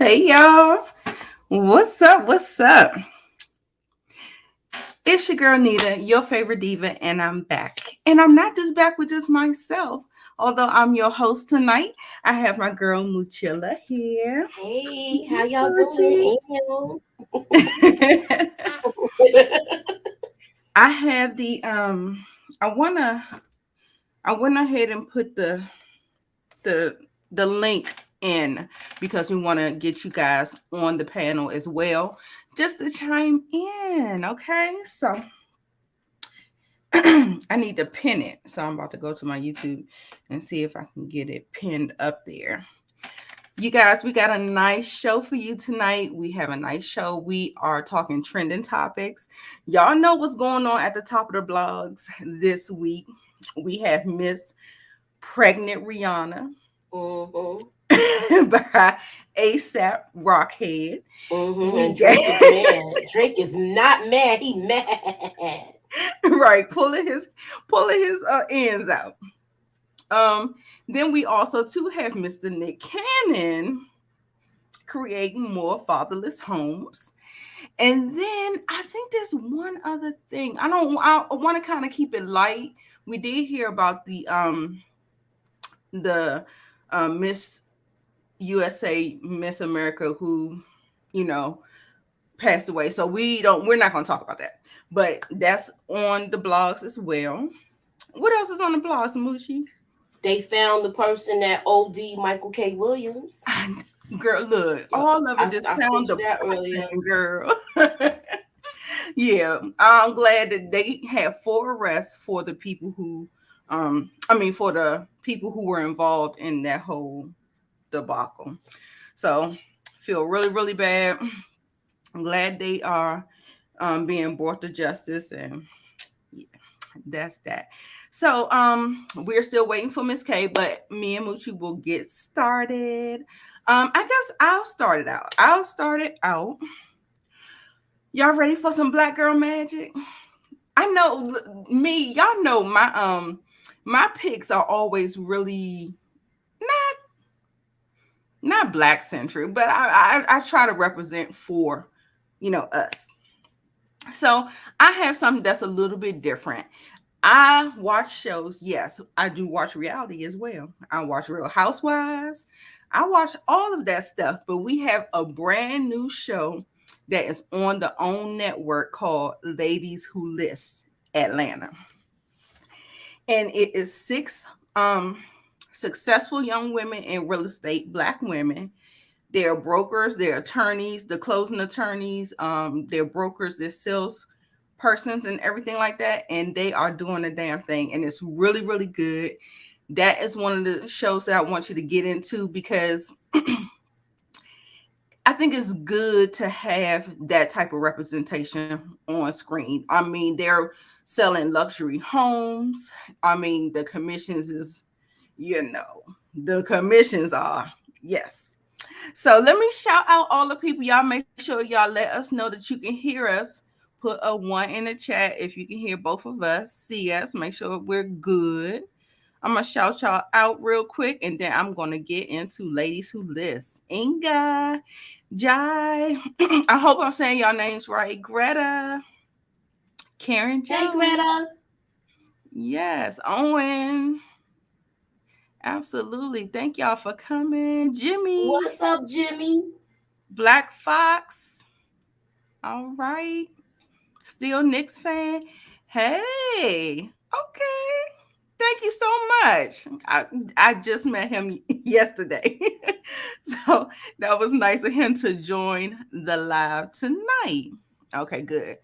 Hey y'all, what's up? What's up? It's your girl Nita, your favorite diva, and I'm back. And I'm not just back with just myself. Although I'm your host tonight, I have my girl Muchilla here. Hey, how y'all Gucci. doing? Ew. I have I wanna I went ahead and put the the link in because we want to get you guys on the panel as well, just to chime in. Okay, so I need to pin it. So I'm about to go to my YouTube and see if I can get it pinned up there. You guys, we got a nice show for you tonight. We have a nice show. We are talking trending topics. Y'all know what's going on at the top of the blogs this week. We have Miss Pregnant Rihanna Mm-hmm. by ASAP Rockhead. We And got Drake is mad. Drake is not mad. He mad. right pulling his ends out. Um, then we also too have Mr. Nick Cannon creating more fatherless homes. And then I think there's one other thing. I want to kind of keep it light. We did hear about the Miss USA Miss America who, you know, passed away. So we're not going to talk about that. But that's on the blogs as well. What else is on the blogs, Mushi? They found the person that OD Michael K. Williams. Girl, look, Yep. all of it just I sound sent you that earlier. depressing, girl. Yeah, I'm glad that they had 4 arrests for the people who, for the people who were involved in that whole debacle. So, feel really, really bad. I'm glad they are being brought to justice, and yeah, that's that. So, we're still waiting for Miss K, but me and Moochie will get started. I guess I'll start it out. Y'all ready for some black girl magic? I know me, y'all know my picks are always really not black centric, but I try to represent for us. So I have something that's a little bit different. I watch shows. Yes, I do watch reality as well. I watch Real Housewives. I watch all of that stuff. But we have a brand new show that is on the OWN network called Ladies Who List Atlanta, and it is 6 successful young women in real estate, black women. They're brokers, they're attorneys, the closing attorneys, they're brokers, they're sales persons and everything like that, and they are doing the damn thing, and it's really, really good. That is one of the shows that I want you to get into because I think it's good to have that type of representation on screen. I mean, they're selling luxury homes. I mean, the commissions is, the commissions are, yes. So let me shout out all the people. Y'all make sure y'all let us know that you can hear us. Put a 1 in the chat if you can hear both of us, see us, make sure we're good. I'm gonna shout y'all out real quick, and then I'm gonna get into Ladies Who List. Inga, Jai, I hope I'm saying y'all names right. Greta, Karen Hey, Jones, Greta. yes, Owen, absolutely. Thank y'all for coming. Jimmy, What's up, Jimmy? Black Fox, all right. Still Knicks fan. Hey, okay. Thank you so much. I just met him yesterday. So that was nice of him to join the live tonight. Okay, good.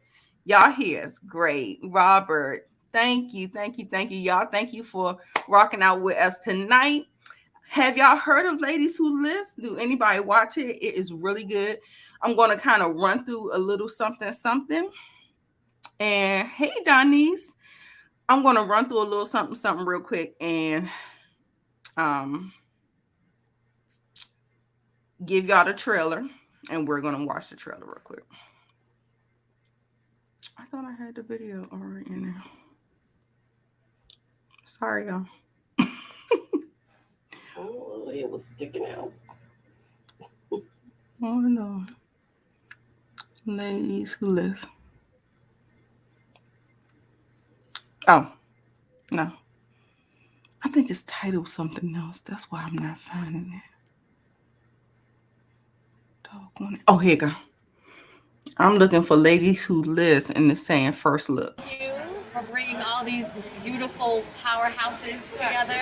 Y'all here is great. Robert, thank you, thank you, thank you. Y'all, thank you for rocking out with us tonight. Have y'all heard of Ladies Who List? Do anybody watch it? It is really good. I'm going to kind of run through a little something, something. And hey, Donnies, I'm going to run through a little something, something real quick and um, give y'all the trailer. And we're going to watch the trailer real quick. I thought I had the video already in there. Sorry, y'all. Oh, it was sticking out. Oh no. Ladies who listen. Oh, no. I think it's titled something else. That's why I'm not finding it. Doggone it. Oh, here you go. I'm looking for ladies who list and it's saying first look. You for bringing all these beautiful powerhouses together.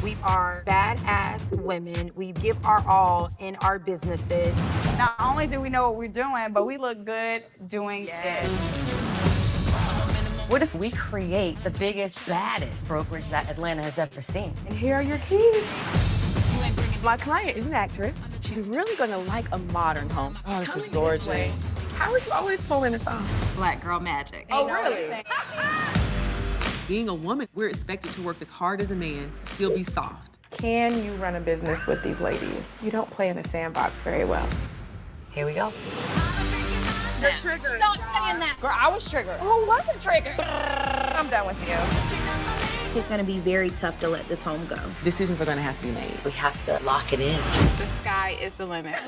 We are badass women. We give our all in our businesses. Not only do we know what we're doing, but we look good doing it. What if we create the biggest, baddest brokerage that Atlanta has ever seen? And here are your keys. My client is an actress. She's really gonna like a modern home. Oh, this is gorgeous. How are you always pulling this off? Black girl magic. Oh, really? Being a woman, we're expected to work as hard as a man, still be soft. Can you run a business with these ladies? You don't play in the sandbox very well. Here we go. You're triggered. Stop saying that. Girl, I was triggered. Who wasn't triggered? I'm done with you. It's going to be very tough to let this home go. Decisions are gonna have to be made. We have to lock it in. The sky is the limit.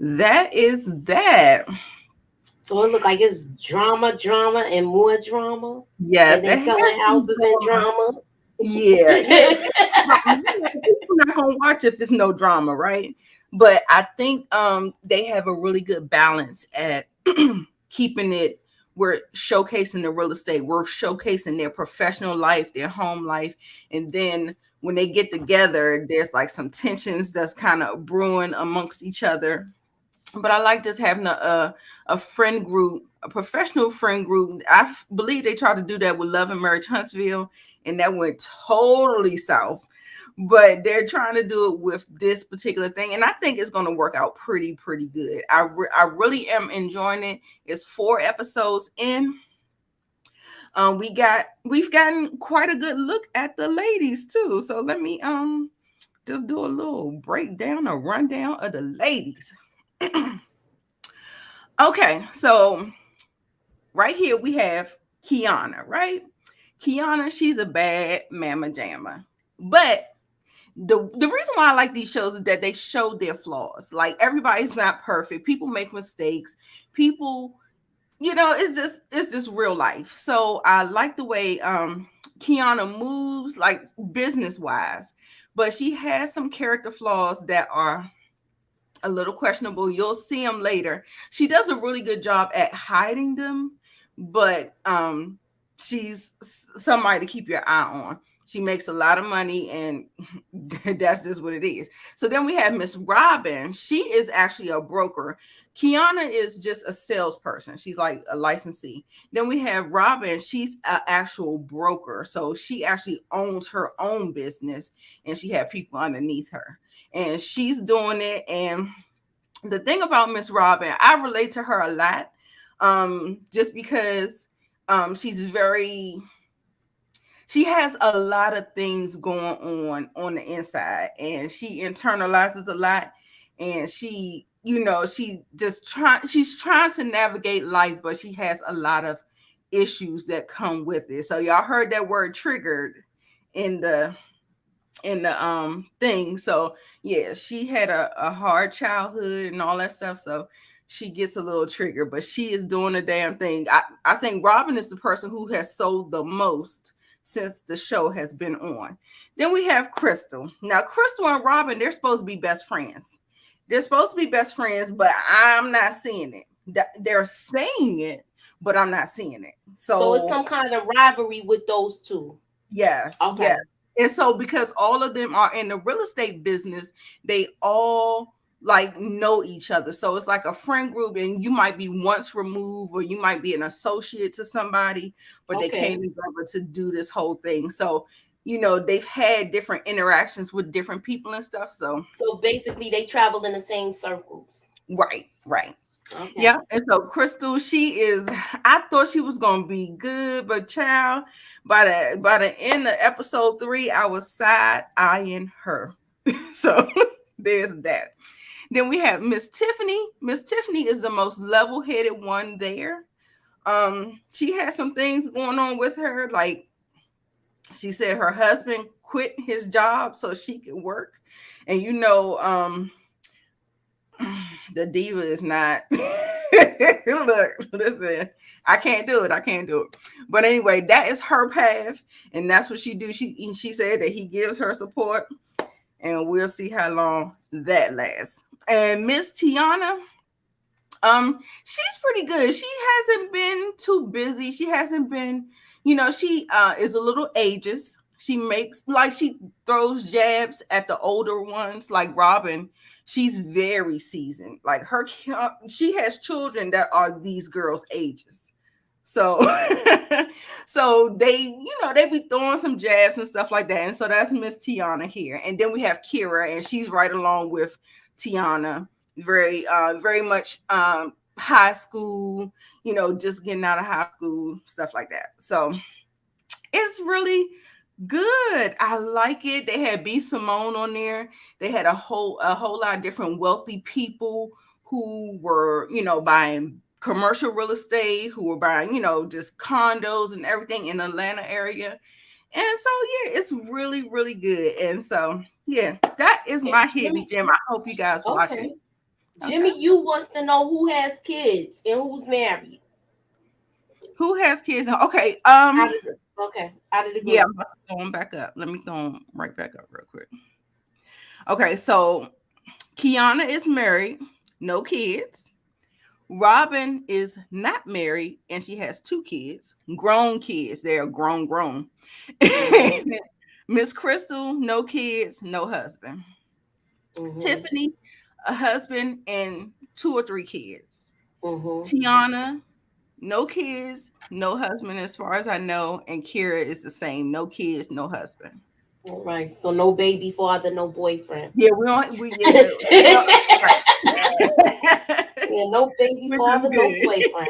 That is that. So it look like it's drama, and more drama. Yes. And they selling houses and drama. Yeah. People not gonna watch if it's no drama, right? But I think they have a really good balance at keeping it. We're showcasing the real estate. We're showcasing their professional life, their home life, and then when they get together, there's like some tensions that's kind of brewing amongst each other. But I like just having a friend group, a professional friend group. I believe they tried to do that with Love and Marriage Huntsville, and that went totally south. But they're trying to do it with this particular thing, and I think it's going to work out pretty good. I really am enjoying it. It's 4 episodes in. We've gotten quite a good look at the ladies too. So let me just do a little breakdown, a rundown of the ladies. Okay, so right here we have Kiana, right? Kiana, she's a bad mama jamma. But the reason why I like these shows is that they show their flaws. Like, everybody's not perfect. People make mistakes. People, it's just real life. So I like the way Kiana moves, like business-wise, but she has some character flaws that are a little questionable. You'll see them later. She does a really good job at hiding them, but she's somebody to keep your eye on. She makes a lot of money, and that's just what it is. So then we have Miss Robin. She is actually a broker. Kiana is just a salesperson. She's like a licensee. Then we have Robin. She's an actual broker. So she actually owns her own business, and she had people underneath her. And she's doing it. And the thing about Miss Robin, I relate to her a lot, just because she has a lot of things going on the inside, and she internalizes a lot, and she's trying to navigate life, but she has a lot of issues that come with it. So y'all heard that word triggered in the thing. So yeah, she had a hard childhood and all that stuff, so she gets a little triggered, but she is doing a damn thing. I think Robin is the person who has sold the most since the show has been on. Then we have Crystal. Now, Crystal and Robin, they're supposed to be best friends. But I'm not seeing it. They're saying it, but I'm not seeing it. So it's some kind of rivalry with those two. Yes. Okay. Yes. And so because all of them are in the real estate business, they all like know each other. So it's like a friend group, and you might be once removed, or you might be an associate to somebody, but they came together to do this whole thing. So, they've had different interactions with different people and stuff. So basically they travel in the same circles. Right. Okay. Yeah. And so Crystal, I thought she was going to be good, but child, by the end of episode 3, I was side eyeing her. So there's that. Then we have Miss Tiffany. Miss Tiffany is the most level-headed one there. She had some things going on with her. Like she said her husband quit his job so she could work. And the diva is not look, listen, I can't do it. But anyway, that is her path, and that's what she do. She said that he gives her support, and we'll see how long that lasts. And Miss Tiana, she's pretty good. She hasn't been too busy. She hasn't been, she is a little ageist. She throws jabs at the older ones, like Robin. She's very seasoned. Like she has children that are these girls' ages. So, so they be throwing some jabs and stuff like that. And so that's Miss Tiana here. And then we have Kira, and she's right along with Tiana. Very, very much high school, just getting out of high school, stuff like that. So it's really good. I like it. They had B. Simone on there. They had a whole lot of different wealthy people who were, buying commercial real estate, who were buying, just condos and everything in the Atlanta area. And so, yeah, it's really, really good. And so, yeah, that is my hidden gem. I hope you guys watch it. Jimmy, you wants to know who has kids and who's married. Who has kids? Okay. Out of the group. Yeah, I'm going back up. Let me throw them right back up real quick. Okay, so Kiana is married, no kids. Robin is not married, and she has 2 kids, grown kids. They are grown. Miss Crystal, no kids, no husband. Mm-hmm. Tiffany, a husband and 2 or 3 kids. Mm-hmm. Tiana, no kids, no husband, as far as I know. And Kira is the same. No kids, no husband. All right. So no baby father, no boyfriend. Yeah, no baby father, no boyfriend.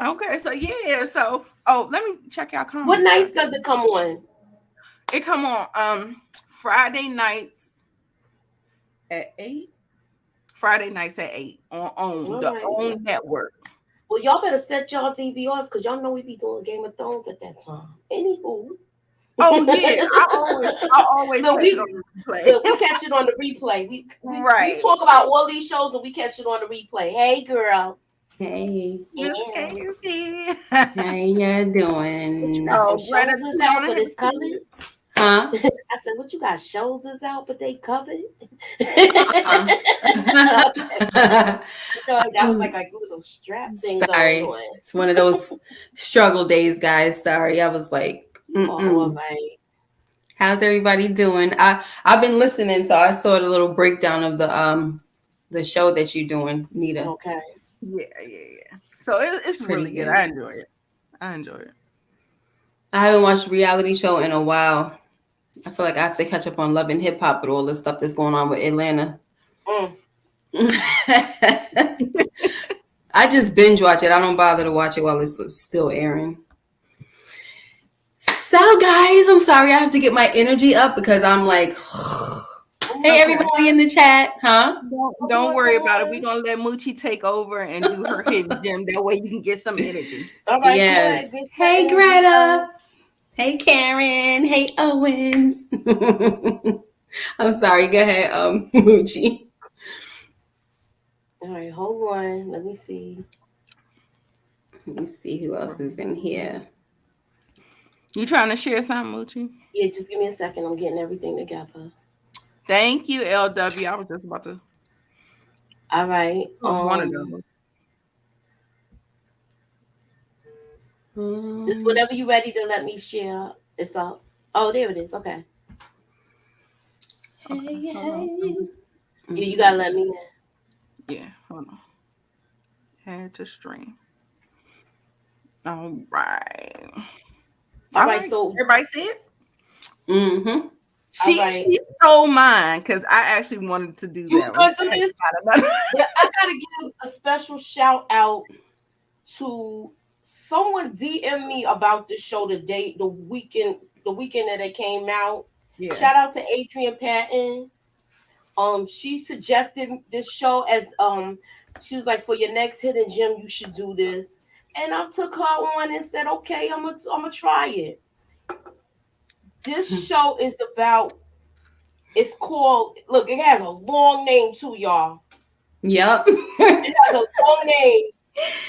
Okay, so yeah. So let me check out comments. What nights does it come on? It come on Friday nights at 8. Friday nights at 8 on the OWN network. Well, y'all better set y'all DVRs because y'all know we be doing Game of Thrones at that time. Anywho. Oh yeah, I always so catch it on the replay. So we catch it on the replay. We talk about all these shows and we catch it on the replay. Hey, girl. Hey. Miss Casey. How you doing? Shoulders out, but it's coming. Huh? I said, what you got? Shoulders out, but they covered? So that was like a little strap thing. Sorry. Going on. It's one of those struggle days, guys. Sorry. I was like, all right. How's everybody doing? I've been listening, so I saw the little breakdown of the show that you're doing, Nita. Okay. Yeah. So it's really good. I enjoy it. I haven't watched a reality show in a while. I feel like I have to catch up on Love and Hip Hop with all the stuff that's going on with Atlanta. I just binge watch it. I don't bother to watch it while it's still airing. So, guys, I'm sorry. I have to get my energy up because I'm like, hey, everybody in the chat, huh? Don't worry about it. We're going to let Moochie take over and do her hidden gem. That way you can get some energy. All right, yes. Hey, Greta. Hey, Karen. Hey, Owens. I'm sorry. Go ahead, Moochie. All right, hold on. Let me see. Let me see who else is in here. You trying to share something, Moochie? Yeah, just give me a second. I'm getting everything together. Thank you, LW. I was just about to. All right. One of them. Just whenever you're ready to let me share, it's up. Oh, there it is. Okay. Hey. You gotta let me know. Yeah, hold on. Had to stream. All right. All right. So everybody see it? Mm-hmm. She stole mine because I actually wanted to do that. You gonna do this? I gotta give a special shout out to someone DM me about the show the weekend that it came out. Yeah. Shout out to Adrian Patton. She suggested this show as She was like, for your next hidden gem, you should do this. And I took her on and said, okay, I'm gonna try it. This show is about, it's called, look, it has a long name too, y'all. Yep. It has a long name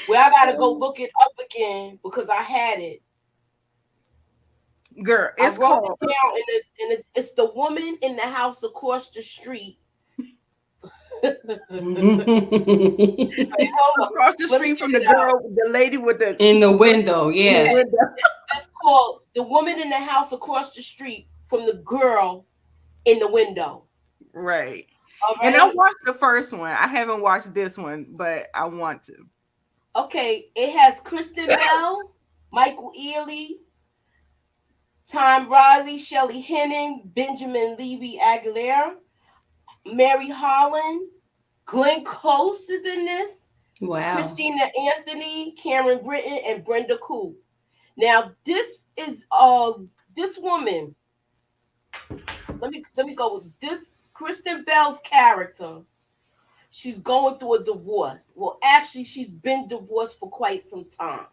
where I gotta go look it up again because I had it. Girl, it's I wrote called. it down it's The Woman in the House Across the Street. Wait, hold up. Across the Let me street from get the it out. girl, the lady with the In the window, yeah. window. It's called The Woman in the House Across the Street from the Girl in the Window. Right. All And I right. watched the first one. I haven't watched this one, but I want to. Okay, it has Kristen Bell, Michael Ealy, Tom Riley, Shelley Henning, Benjamin Levy Aguilera, Mary Holland, Glenn Close is in this. Wow. Christina Anthony, Karen Britton, and Brenda Koo. Now, this is this woman. Let me go with this. Kristen Bell's character. She's going through a divorce. Well, actually, she's been divorced for quite some time.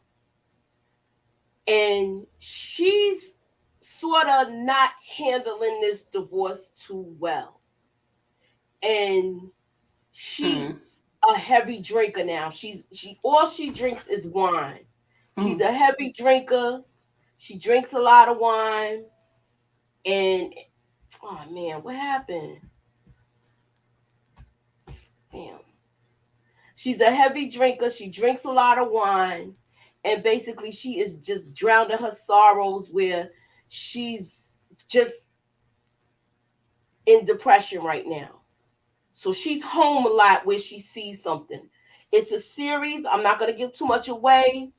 And she's sort of not handling this divorce too well. And she's a heavy drinker now. She all she drinks is wine. She's a heavy drinker. She drinks a lot of wine. And oh man, what happened? Damn. She's a heavy drinker. She drinks a lot of wine. And basically she is just drowning her sorrows where she's just in depression right now. So she's home a lot where she sees something. It's a series. I'm not going to give too much away.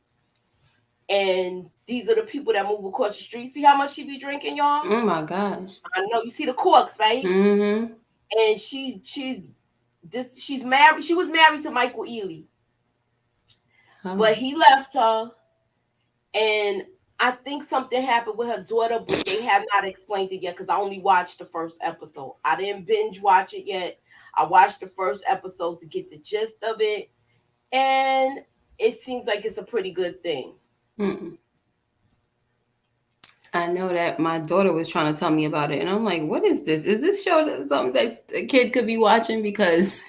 And these are the people that move across the street. See how much she be drinking, y'all? Oh my gosh. I know. You see the corks, right? Mm-hmm. And she's married. She was married to Michael Ealy. Oh. But he left her. And I think something happened with her daughter, but they have not explained it yet because I only watched the first episode. I didn't binge watch it yet. I watched the first episode to get the gist of it. And it seems like it's a pretty good thing. Mm-mm. I know that my daughter was trying to tell me about it, and I'm like, "What is this? Is this show something that a kid could be watching?" Because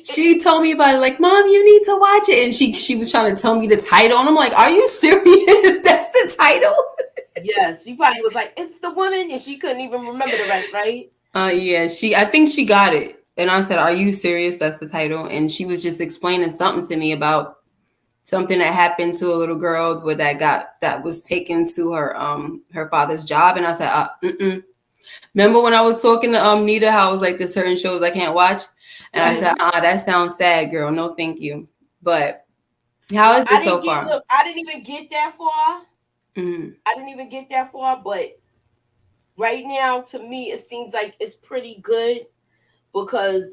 she told me about it, like, "Mom, you need to watch it," and she was trying to tell me the title, and I'm like, "Are you serious? That's the title?" Yes, she probably was like, "It's The Woman," and she couldn't even remember the rest, right? Yeah, I think she got it, and I said, "Are you serious? That's the title," and she was just explaining something to me about something that happened to a little girl where that was taken to her father's job. And I said, Remember when I was talking to Nita, how I was like, there's certain shows I can't watch? And I said, that sounds sad, girl. No, thank you. But how is this so far? Look, I didn't even get that far. Mm-hmm. I didn't even get that far, but right now, to me, it seems like it's pretty good because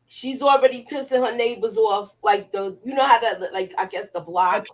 she's already pissing her neighbors off, like you know how that, like, I guess the block. A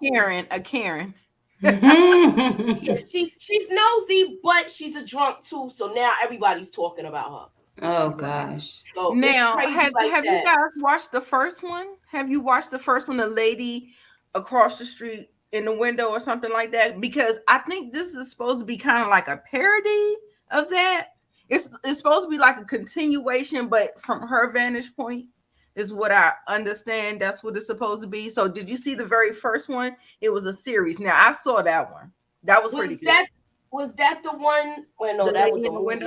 Karen. Yeah, she's nosy, but she's a drunk too. So now everybody's talking about her. Oh gosh. So now, have that. you guys watched the first one? Have you watched the first one? The lady across the street in the window or something like that? Because I think this is supposed to be kind of like a parody of that. It's supposed to be like a continuation, but from her vantage point is what I understand. That's what it's supposed to be. So did you see the very first one? It was a series. Now I saw that one. That was pretty good. Was that the one? Well, no, that was a movie.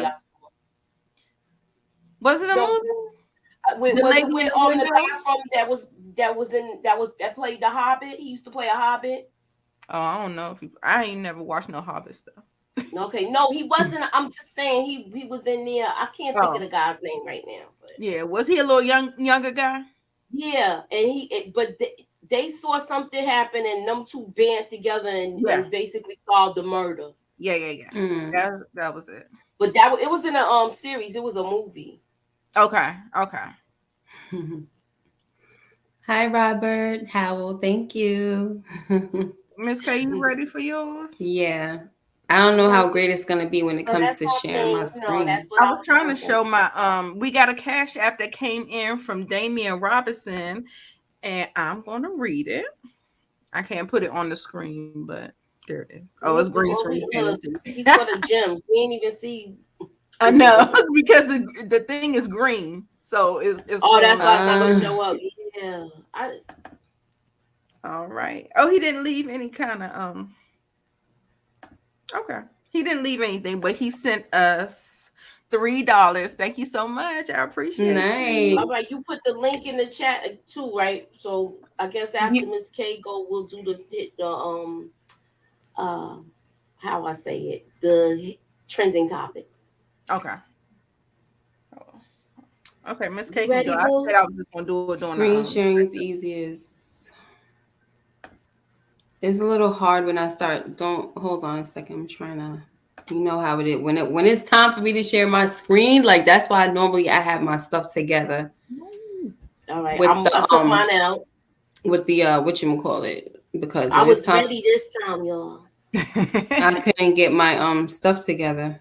Was it a movie? Was it with the guy from that played the Hobbit? He used to play a Hobbit. Oh, I don't know if I ain't never watched no Hobbit stuff. Okay, no, he wasn't. I'm just saying he was in there. I can't think of the guy's name right now. But yeah, was he a little younger guy? Yeah, and they saw something happen, and them two band together and basically solved the murder. Yeah. Mm. That was it. But it was in a series. It was a movie. Okay. Hi, Robert Howell. Thank you. Miss K, you ready for yours? Yeah. I don't know how great it's gonna be when it So comes that's to my sharing my thing. No, screen. that's what I was trying to thinking. show my we got a cash app that came in from Damian Robinson, and I'm gonna read it. I can't put it on the screen, but there it is. Oh, it's green screen. You can't Look, even see. he's for the gems. We ain't even see. I know because the thing is green, so it's. Oh, that's why it's not gonna show up. Yeah. All right. Oh, he didn't leave any kind of Okay. He didn't leave anything, but he sent us $3. Thank you so much. I appreciate Nice. All right, you put the link in the chat too, right? So I guess after Miss K go, we'll do the how I say it, the trending topics. Okay. Okay, Miss K Ready, can go. I said I was just gonna do it during Screen the sharing is easiest. It's a little hard when I start. Don't hold on a second. I'm trying to. You know how it is when it's time for me to share my screen. Like that's why normally I have my stuff together. All right, With I took mine out. With the whatchamacallit, because I when was it's time, ready this time, y'all. I couldn't get my stuff together.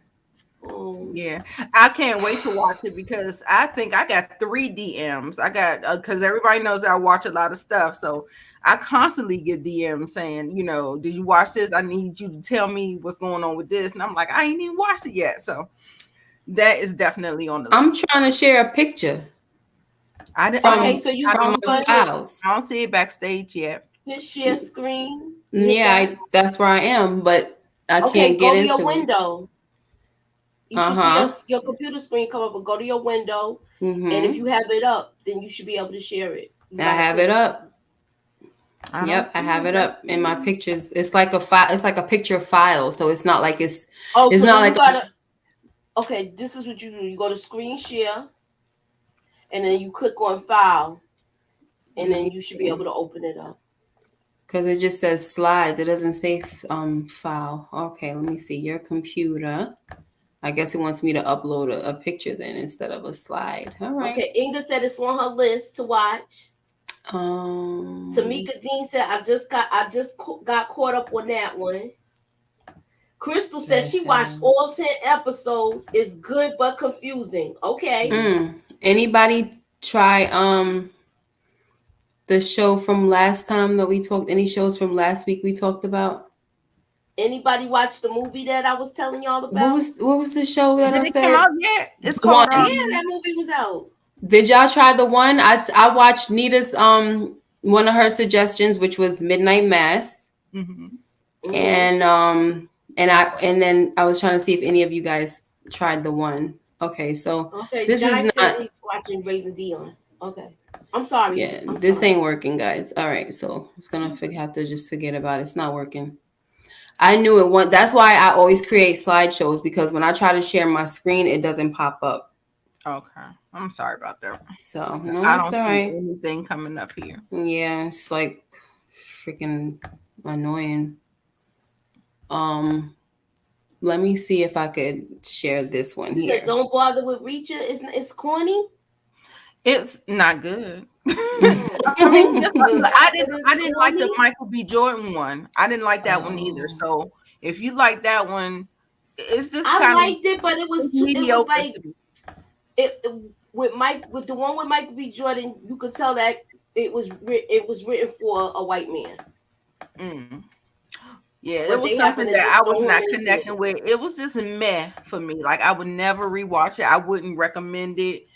Yeah, I can't wait to watch it because I think I got 3 DMs. I got because everybody knows I watch a lot of stuff, so I constantly get DMs saying, you know, did you watch this? I need you to tell me what's going on with this, and I'm like, I ain't even watched it yet, so that is definitely on the list. I'm trying to share a picture. I didn't. Okay, so you from my files. I don't see it backstage yet. Hit share screen. Yeah, that's where I am, but I can't go get to into your window. You should see your computer screen come up, and go to your window. Mm-hmm. And if you have it up, then you should be able to share it. I have it up. Yep, I have it up in my pictures. It's like a file. It's like a picture file, so it's not like it's. Oh, it's so not you like. Okay, this is what you do. You go to screen share, and then you click on file, and then you should be able to open it up. Because it just says slides. It doesn't say file. Okay, let me see. Your computer. I guess it wants me to upload a picture then instead of a slide. All right. Okay, Inga said it's on her list to watch. Tamika Dean said I just got caught up on that one. Crystal said she watched all 10 episodes. It's good but confusing. Okay. Anybody try the show from last time that we talked? Any shows from last week we talked about? Anybody watch the movie that I was telling y'all about? What was the show that I said? Did it come out yet? It's called yeah, that movie was out. Did y'all try the one? I watched Nita's one of her suggestions, which was Midnight Mass. Mm-hmm. And then I was trying to see if any of you guys tried the one. Okay, so this is not he's watching Raising Dion. Okay. I'm sorry. Yeah, this ain't working, guys. All right, so I'm gonna have to just forget about it. It's not working. I knew it won't. That's why I always create slideshows, because when I try to share my screen, it doesn't pop up. Okay, I'm sorry about that. So no, I don't it's all see right. anything coming up here. Yeah, it's like freaking annoying. Let me see if I could share this one here. Said, don't bother with Reacher. It's corny. It's not good. I mean, I didn't like the Michael B. Jordan one. I didn't like that one either. So if you like that one, it's just I liked it, but it was mediocre. With the one with Michael B. Jordan, you could tell that it was written for a white man. Yeah, it was something that I was not connecting with. It was just meh for me. Like I would never rewatch it. I wouldn't recommend it.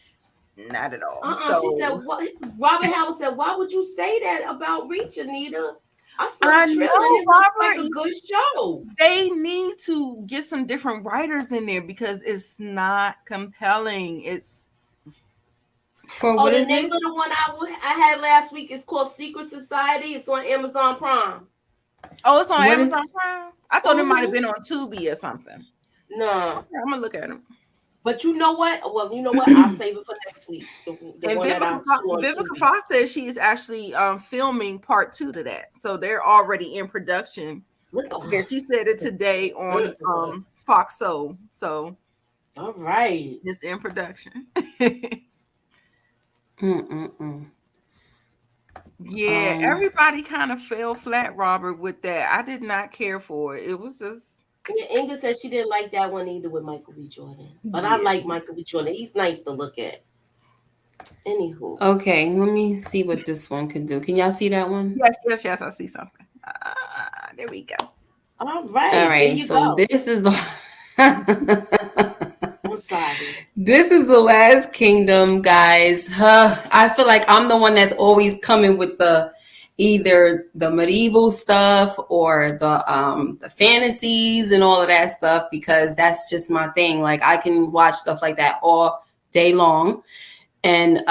Not at all. So she said, "What?" Robert Howard said, "Why would you say that about Reach, Anita?" I know, it looks like a good show. They need to get some different writers in there because it's not compelling. It's for what the is name it? of the one I had last week is called Secret Society. It's on Amazon Prime. Oh, it's on Amazon Prime. I thought it might have been on Tubi or something. No, I'm gonna look at them. But you know what? Well, you know what? I'll save it for next week. And Vivica Fox says she's actually filming part 2 to that, so they're already in production. Yeah, she said it today on Fox Soul. So, all right, it's in production. Yeah, everybody kind of fell flat, Robert, with that. I did not care for it. It was just Yeah, Inga said she didn't like that one either with Michael B. Jordan. But I like Michael B. Jordan. He's nice to look at. Anywho. Okay, let me see what this one can do. Can y'all see that one? Yes, I see something. There we go. All right. All right, There you so go. this is the I'm sorry. This is the Last Kingdom, guys. I feel like I'm the one that's always coming with either the medieval stuff or the fantasies and all of that stuff, because that's just my thing. Like, I can watch stuff like that all day long. And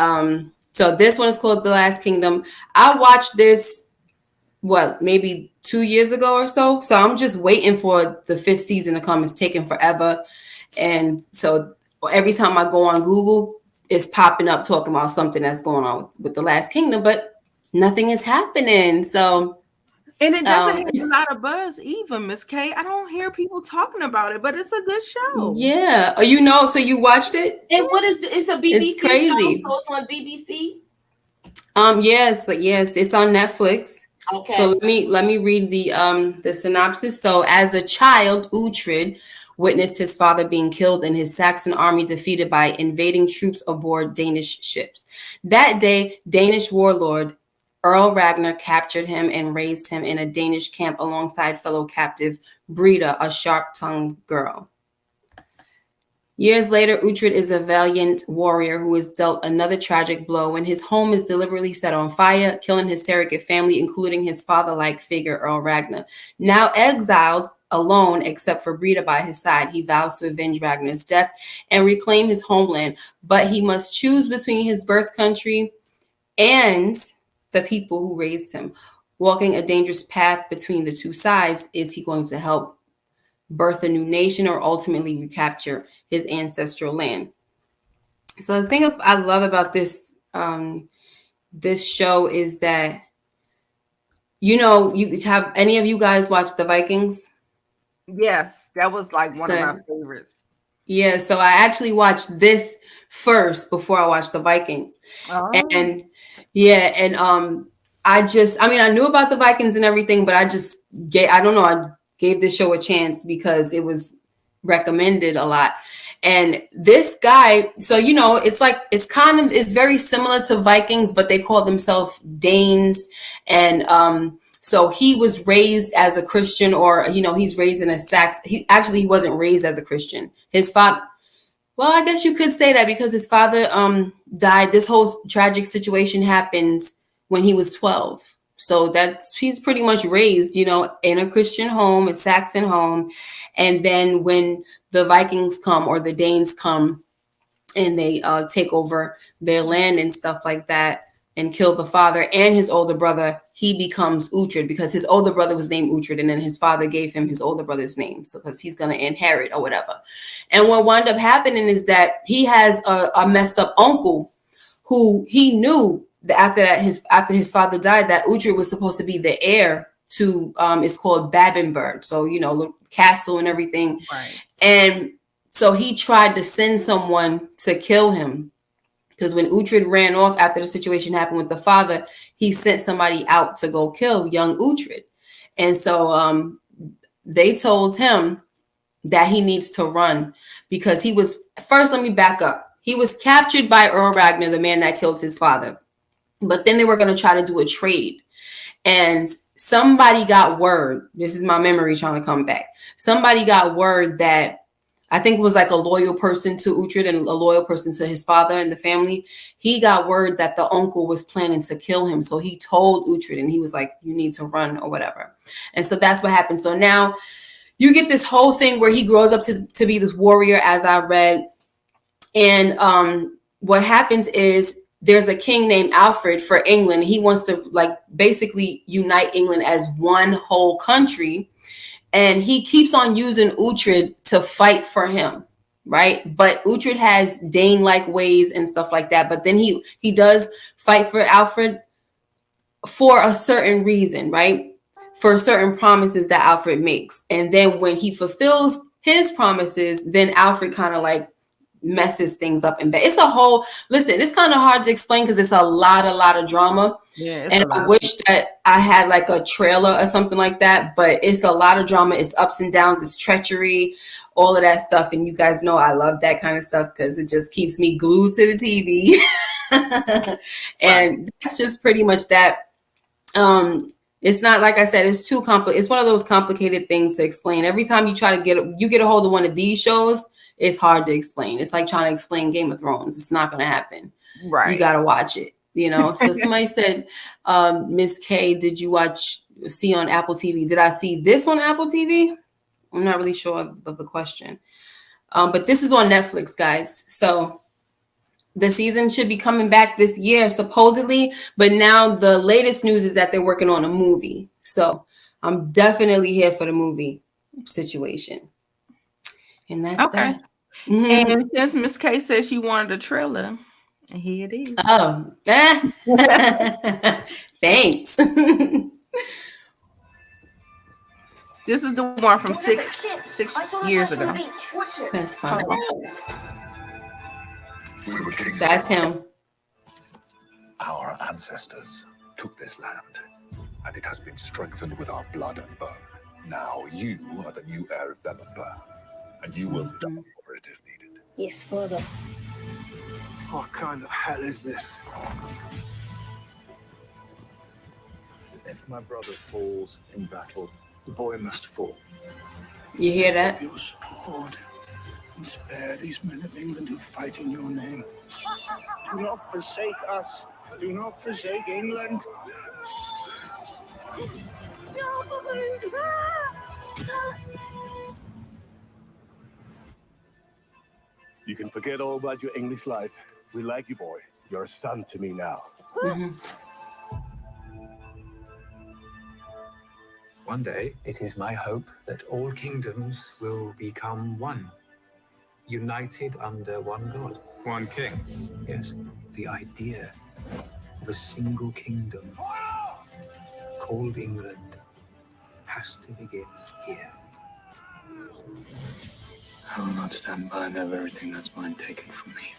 so this one is called The Last Kingdom. I watched this maybe 2 years ago or so. So I'm just waiting for the 5th season to come. It's taking forever. And so every time I go on Google, it's popping up talking about something that's going on with The Last Kingdom, but nothing is happening. So, and it doesn't have a lot of buzz either, Miss K. I don't hear people talking about it, but it's a good show. Yeah. So you watched it? And what is it's a BBC It's crazy. show, so it's on BBC? Yes, it's on Netflix. Okay. So let me read the synopsis. So, as a child, Uhtred witnessed his father being killed and his Saxon army defeated by invading troops aboard Danish ships. That day, Danish warlord Earl Ragnar captured him and raised him in a Danish camp alongside fellow captive Brida, a sharp-tongued girl. Years later, Uhtred is a valiant warrior who is dealt another tragic blow when his home is deliberately set on fire, killing his surrogate family, including his father-like figure, Earl Ragnar. Now exiled, alone except for Brida by his side, he vows to avenge Ragnar's death and reclaim his homeland, but he must choose between his birth country and the people who raised him. Walking a dangerous path between the two sides, is he going to help birth a new nation or ultimately recapture his ancestral land? So the thing I love about this this show is that, have any of you guys watched The Vikings? Yes, that was like one of my favorites. Yeah, so I actually watched this first before I watched The Vikings. Oh. And I knew about the Vikings and everything, but I gave this show a chance because it was recommended a lot. And this guy, so it's very similar to Vikings, but they call themselves Danes. And so he was raised as a Christian, or he's raised in a Saxon. He wasn't raised as a Christian. His father, well, I guess you could say that, because his father died. This whole tragic situation happened when he was 12. So he's pretty much raised, in a Christian home, a Saxon home. And then when the Vikings come, or the Danes come, and they take over their land and stuff like that, and kill the father and his older brother, he becomes Uhtred, because his older brother was named Uhtred, and then his father gave him his older brother's name, so because he's going to inherit or whatever. And what wound up happening is that he has a messed up uncle who he knew that after his father died, that Uhtred was supposed to be the heir to it's called Babenberg, so the castle and everything. Right. And so he tried to send someone to kill him, because when Uhtred ran off after the situation happened with the father, he sent somebody out to go kill young Uhtred. And so they told him that he needs to run, because let me back up. He was captured by Earl Ragnar, the man that killed his father. But then they were going to try to do a trade. And somebody got word. This is my memory trying to come back. Somebody got word that, I think it was like a loyal person to Uhtred and a loyal person to his father and the family. He got word that the uncle was planning to kill him. So he told Uhtred, and he was like, you need to run or whatever. And so that's what happened. So now you get this whole thing where he grows up to be this warrior, as I read. And what happens is there's a king named Alfred for England. He wants to basically unite England as one whole country. And he keeps on using Uhtred to fight for him, right? But Uhtred has Dane-like ways and stuff like that. But then he does fight for Alfred for a certain reason, right? For certain promises that Alfred makes. And then when he fulfills his promises, then Alfred kind of messes things up in bed. It's a whole listen. It's kind of hard to explain because it's a lot of drama. Yeah, and I wish that I had like a trailer or something like that. But it's a lot of drama. It's ups and downs. It's treachery, all of that stuff. And you guys know I love that kind of stuff because it just keeps me glued to the TV. And that's just pretty much that. It's not, like I said, it's too complicated. It's one of those complicated things to explain. Every time you try to get a hold of one of these shows, it's hard to explain. It's like trying to explain Game of Thrones. It's not going to happen. Right. You got to watch it, you know? So somebody said, Miss K, did you see on Apple TV? Did I see this on Apple TV? I'm not really sure of the question. But this is on Netflix, guys. So the season should be coming back this year, supposedly. But now the latest news is that they're working on a movie. So I'm definitely here for the movie situation. And that's okay. that. Mm-hmm. And since Miss K says she wanted a trailer, here it is. Oh, thanks. This is the one from six years ago. That's fine. That's him. Our ancestors took this land, and it has been strengthened with our blood and bone. Now you are the new heir of them and Burn, and you will die for it if needed. Yes, Father. What kind of hell is this? If my brother falls in battle, the boy must fall. You hear that? Your sword and spare these men of England who fight in your name. Do not forsake us. Do not forsake England. You can forget all about your English life. We like you, boy. You're a son to me now. Mm-hmm. One day, it is my hope that all kingdoms will become one, united under one God. One king? Yes, the idea of a single kingdom called England has to begin here. I will not stand by and have everything that's mine taken from me.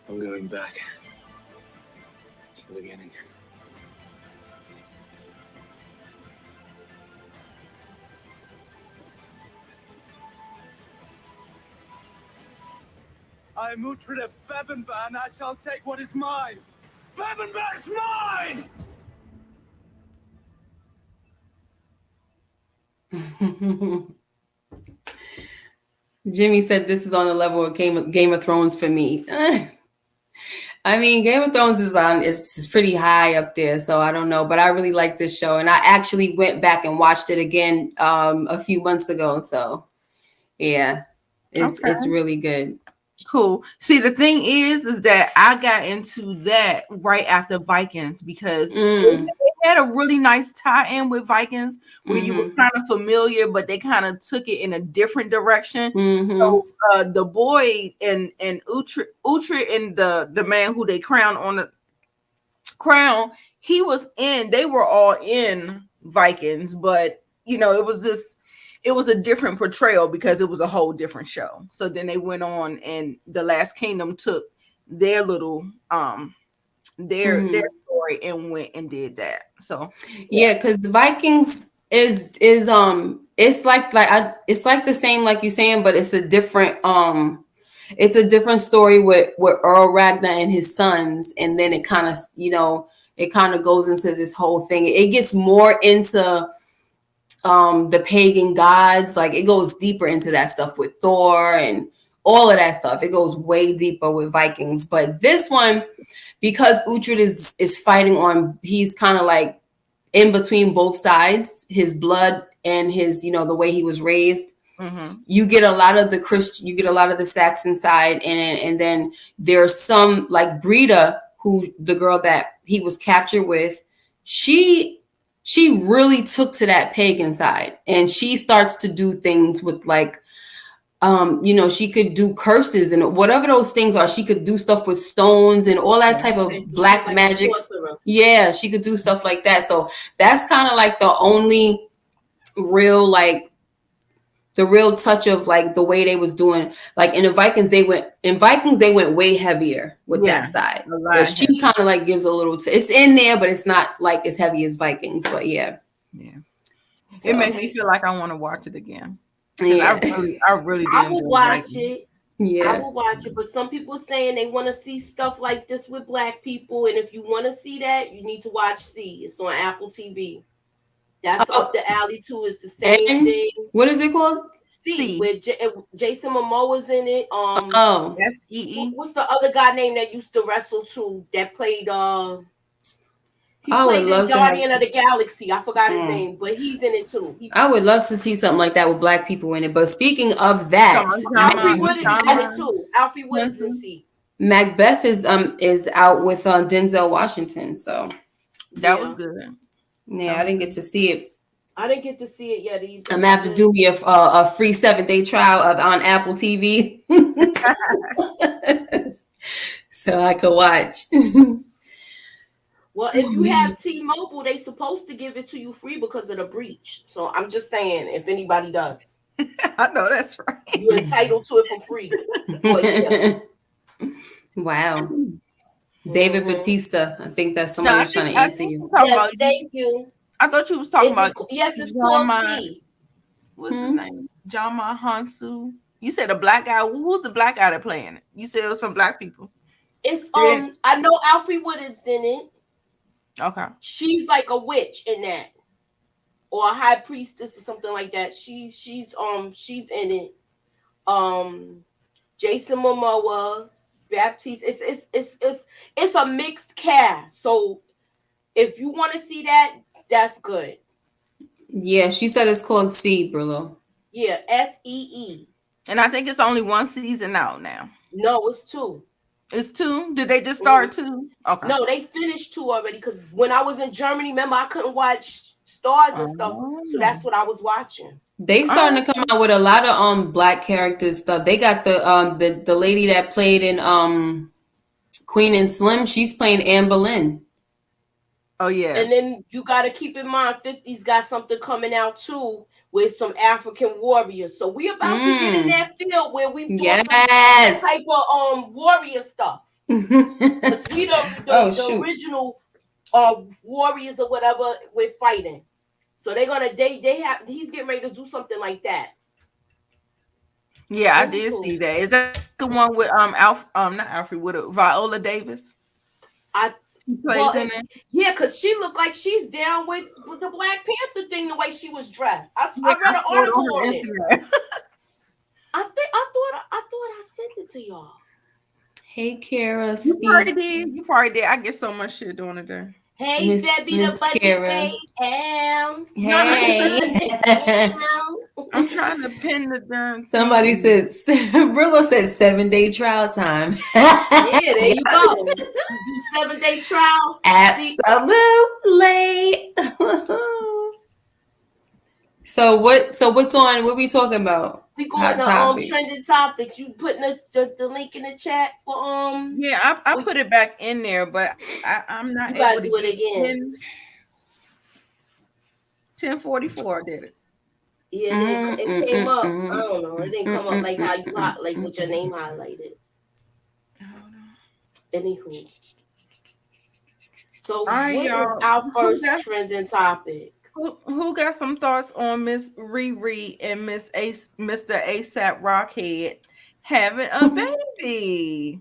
I'm going back to the beginning. I am Uhtred of Bebbanburg, and I shall take what is mine. Bebbanburg's mine! Jimmy said this is on the level of Game of Thrones for me. I mean, Game of Thrones is pretty high up there, so I don't know. But I really like this show, and I actually went back and watched it again a few months ago. So, yeah, it's really good. Cool. See, the thing is that I got into that right after Vikings because they had a really nice tie-in with Vikings where you were kind of familiar, but they kind of took it in a different direction. So the boy and Uhtred and the man who they crowned on the crown, they were all in Vikings, but you know, it was a different portrayal because it was a whole different show. So then they went on and The Last Kingdom took their little their story and went and did that. So yeah, because the Vikings is it's like the same like you're saying, but it's a different story with Earl Ragnar and his sons, and then it kind of goes into this whole thing. It gets more into the pagan gods, like it goes deeper into that stuff with Thor and all of that stuff. It goes way deeper with Vikings. But this one, because Uhtred is fighting he's kind of like in between both sides, his blood and his, the way he was raised. You get a lot of the Saxon side, and then there's some like Breda, who the girl that he was captured with, she really took to that pagan side, and she starts to do things with like, she could do curses and whatever those things are. She could do stuff with stones and all that type of black magic. Yeah, she could do stuff like that. So that's kind of like the only real like the real touch of like the way they was doing. Like in the Vikings, they went way heavier with that style. But she kind of like gives a little. It's in there, but it's not like as heavy as Vikings. But yeah. It makes me feel like I want to watch it again. Yeah, I really do. I will watch it. Yeah, I will watch it. But some people saying they want to see stuff like this with Black people, and if you want to see that, you need to watch C. It's on Apple TV. That's up the alley too. It's the same thing. What is it called? C. With Jason Momoa's in it. S-E-E. What's the other guy name that used to wrestle too? That played he I would played love in to Guardian have of the Galaxy. I forgot his name, but he's in it too. I would love to see something like that with Black people in it. But speaking of that, Alfre Wood is in it too. Alfre Wood is in C. Macbeth is out with Denzel Washington. So that was good. Yeah, I didn't get to see it. I didn't get to see it yet either. I'm gonna have to do me a free 7-day trial on Apple TV, so I could watch. Well, if you have T-Mobile, they supposed to give it to you free because of the breach. So I'm just saying, if anybody does, I know that's right. You're entitled to it for free. But yeah. Wow, David Batista. I think that's somebody who's trying to answer you. Yes, thank you. I thought you was talking about. Yes, it's called C. What's his name? Jama Hansu. You said a black guy. Who's the black guy that playing it? You said it was some black people. It's I know Alfre Wood is in it. Okay. She's like a witch in that, or a high priestess or something like that. She's in it. Jason Momoa, Baptiste. It's a mixed cast. So if you want to see that, that's good. Yeah, she said it's called C, Brillo. Yeah, SEE. And I think it's only one season out now. No, it's 2. It's 2? Did they just start 2? Okay. No, they finished 2 already. Because when I was in Germany, remember I couldn't watch Stars and stuff, so that's what I was watching. They starting to come out with a lot of black characters stuff. They got the lady that played in Queen and Slim. She's playing Anne Boleyn. Oh yeah. And then you got to keep in mind 50's got something coming out too with some African warriors. So we about to get in that field where we do some type of warrior stuff. We the original warriors or whatever we're fighting. So they're gonna he's getting ready to do something like that. Yeah, I did see that. Is that the one with not Alfre Wood, Viola Davis? Plays in it. Yeah, because she looked like she's down with the Black Panther thing, the way she was dressed. I read an article on it. I thought I sent it to y'all. Hey, Kara. You probably did. I get so much shit doing it there. Hey, Debbie, the budget Kara. Hey. I'm trying to pin the darn. Somebody said, Brillo said 7-day trial time. Yeah, there you go. You do 7-day trial. Absolutely. So what's on? What we talking about? We going to trending topics. You putting the link in the chat for Yeah, I put it back in there, but I'm not able to do it again. 10:44 did it. Yeah, it came up. I don't know. It didn't come up like how you like with your name highlighted. Anywho, so what is our first trending topic? Who got some thoughts on Miss Riri and Mr. ASAP Rockhead having a baby?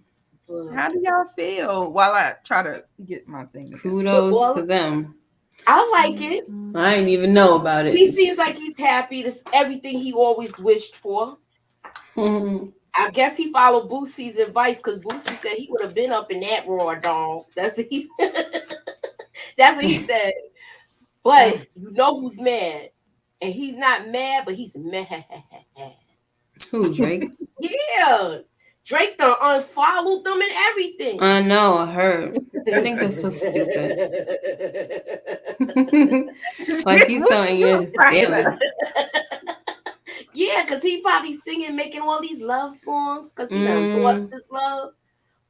How do y'all feel? While I try to get my thing. Kudos to them. I like it. I didn't even know about it. He seems like he's happy. This everything he always wished for. I guess he followed Boosie's advice because Boosie said he would have been up in that raw dog. That's what he said. But you know who's mad. And he's not mad, but he's mad. Who, Drake? Yeah. Drake done unfollowed them and everything. I know, I heard. I think that's so stupid. Like you saying yes. Yeah, because he probably singing, making all these love songs because he lost his love.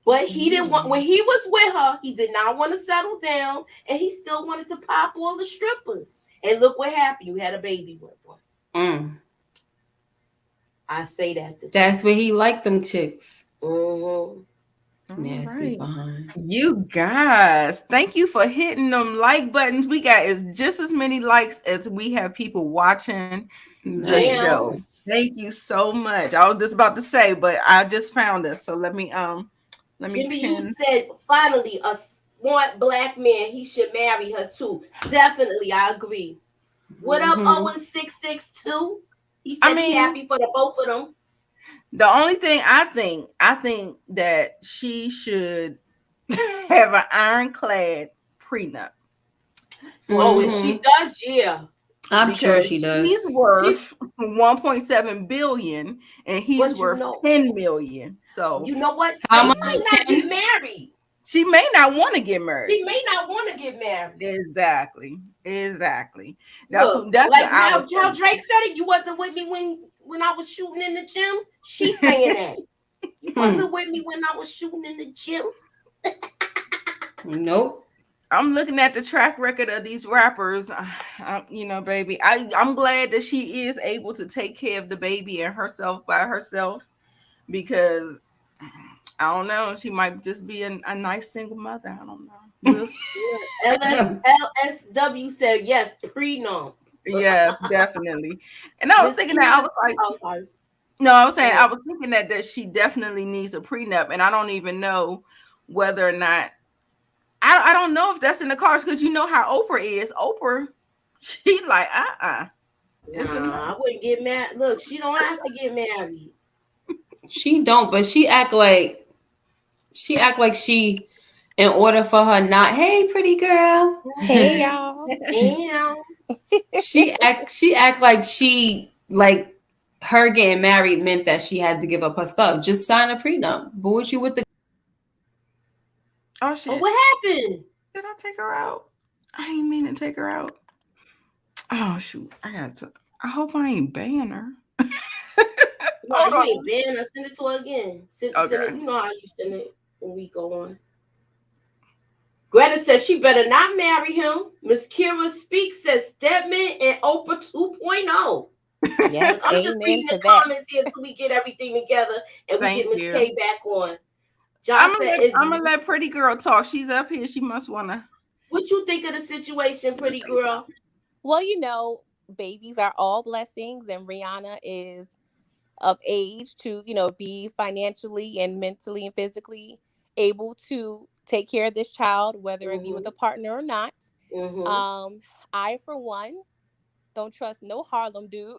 But he didn't want, when he was with her, he did not want to settle down, and he still wanted to pop all the strippers. And look what happened. You had a baby with one. I say that to say. That's where he liked them chicks. Mm-hmm. Nasty behind. You guys, thank you for hitting them like buttons. We got just as many likes as we have people watching the show. Thank you so much. I was just about to say, but I just found this. So let me Jimmy, you said finally a smart black man, he should marry her too. Definitely, I agree. What up, Owen 662? He said he happy for the both of them. The only thing I think that she should have an ironclad prenup. Oh, if she does, yeah. I'm sure she does. He's worth 1.7 billion and he's worth 10 million. So you know what? How They much? might not get married. She may not want to get married. She may not want to get married. Exactly. Look, That's like how Drake said it. You wasn't with me when I was shooting in the gym. She's saying that. You wasn't with me when I was shooting in the gym. Nope. I'm looking at the track record of these rappers. Baby, I'm glad that she is able to take care of the baby and herself by herself, because I don't know, she might just be a nice single mother. I don't know. LSW said yes, prenup. Yes, definitely. And I was thinking that I was like, oh, sorry. No, I was saying I was thinking that she definitely needs a prenup, and I don't even know whether or not I don't know if that's in the cards, because you know how Oprah is. Oprah, she like I wouldn't get married. Look, she don't have to get married. She don't, but she act like she, in order for her not, hey pretty girl, hey y'all, she act like she, like her getting married meant that she had to give up her stuff. Just sign a prenup. But what you with the? Oh shit! Oh, what happened? Did I take her out? I ain't mean to take her out. Oh shoot! I hope I ain't ban her. No, you ain't ban her. Send it to her again. Send it, you know how you send it when we go on. Greta says she better not marry him. Miss Kira Speaks says Stedman and Oprah 2.0. Yes, I'm just reading the comments here so we get everything together and we get Miss K back on. I'm gonna let Pretty Girl talk. She's up here. She must wanna. What you think of the situation, Pretty Girl? Well, babies are all blessings, and Rihanna is of age to, be financially and mentally and physically able to take care of this child, whether it be with a partner or not. I, for one, don't trust no Harlem dude.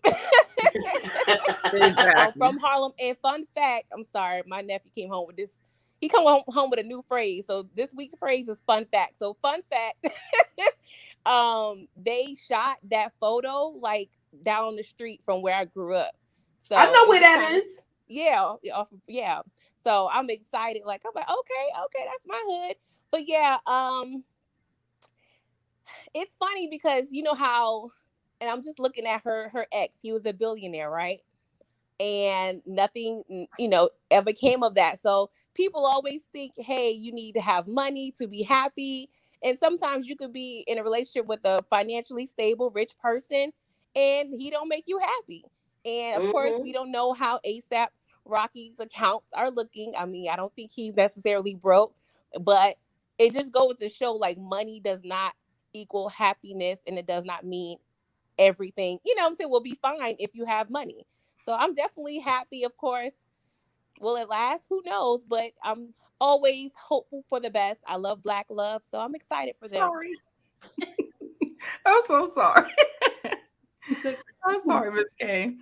From Harlem. And fun fact, I'm sorry, my nephew came home with this. He come home with a new phrase. So this week's phrase is fun fact. So fun fact, they shot that photo like down the street from where I grew up. So I know where that is. Yeah. So I'm excited. Like, I'm like, okay, that's my hood. But yeah, it's funny because you know how, and I'm just looking at her ex, he was a billionaire, right? And nothing, ever came of that. So people always think, hey, you need to have money to be happy. And sometimes you could be in a relationship with a financially stable, rich person, and he don't make you happy. And of course, we don't know how ASAP Rocky's accounts are looking. I mean, I don't think he's necessarily broke, but it just goes to show like money does not equal happiness, and it does not mean everything. You know what I'm saying? Will be fine if you have money. So I'm definitely happy, of course. Will it last? Who knows? But I'm always hopeful for the best. I love Black love, so I'm excited for them. Sorry. I'm so sorry. I'm sorry, Miss K.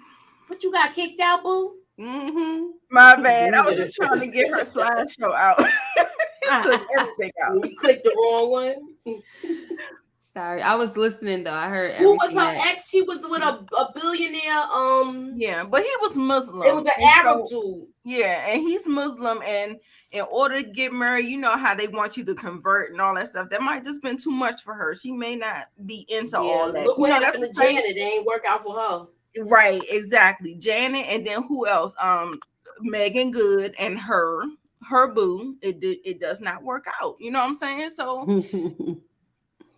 But you got kicked out, boo? My bad. I was just trying to get her slideshow out. Took everything out. You clicked the wrong one. Sorry, I was listening though. I heard. Who was her ex? She was with a billionaire. Yeah, but he was Muslim. It was an Arab dude. Yeah, and he's Muslim, and in order to get married, you know how they want you to convert and all that stuff. That might just been too much for her. She may not be into all that. Look what happened to Janet. It ain't work out for her. Right, exactly. Janet, and then who else? Megan Good and her boo. It does not work out. You know what I'm saying? So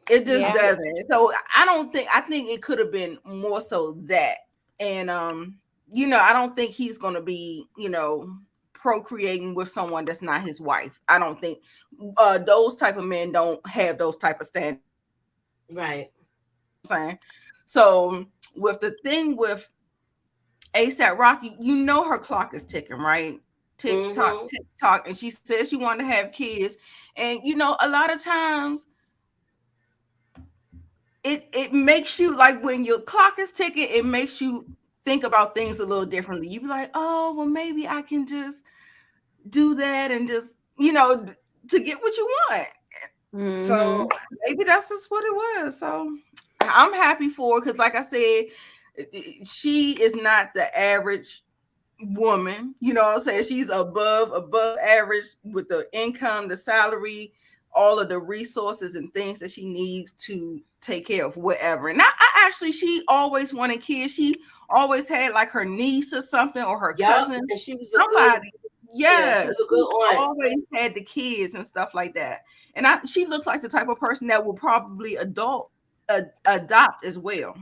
it just doesn't. So I think it could have been more so that. And you know, I don't think he's going to be, you know, procreating with someone that's not his wife. I don't think those type of men don't have those type of standards. Right. Saying. So with the thing with ASAP Rocky, you know her clock is ticking, right? Tick tock, tick tock. And she says she wanted to have kids. And you know, a lot of times it makes you, like, when your clock is ticking, it makes you think about things a little differently. You be like, oh, well, maybe I can just do that and just, you know, to get what you want. So maybe that's just what it was. So I'm happy for her because, like I said, she is not the average woman. You know what I'm saying? She's above average with the income, the salary, all of the resources and things that she needs to take care of whatever. And I actually, she always wanted kids. She always had like her niece or something, or her cousin. And she was somebody. she was a good aunt. Always had the kids and stuff like that. And she looks like the type of person that will probably adopt as well.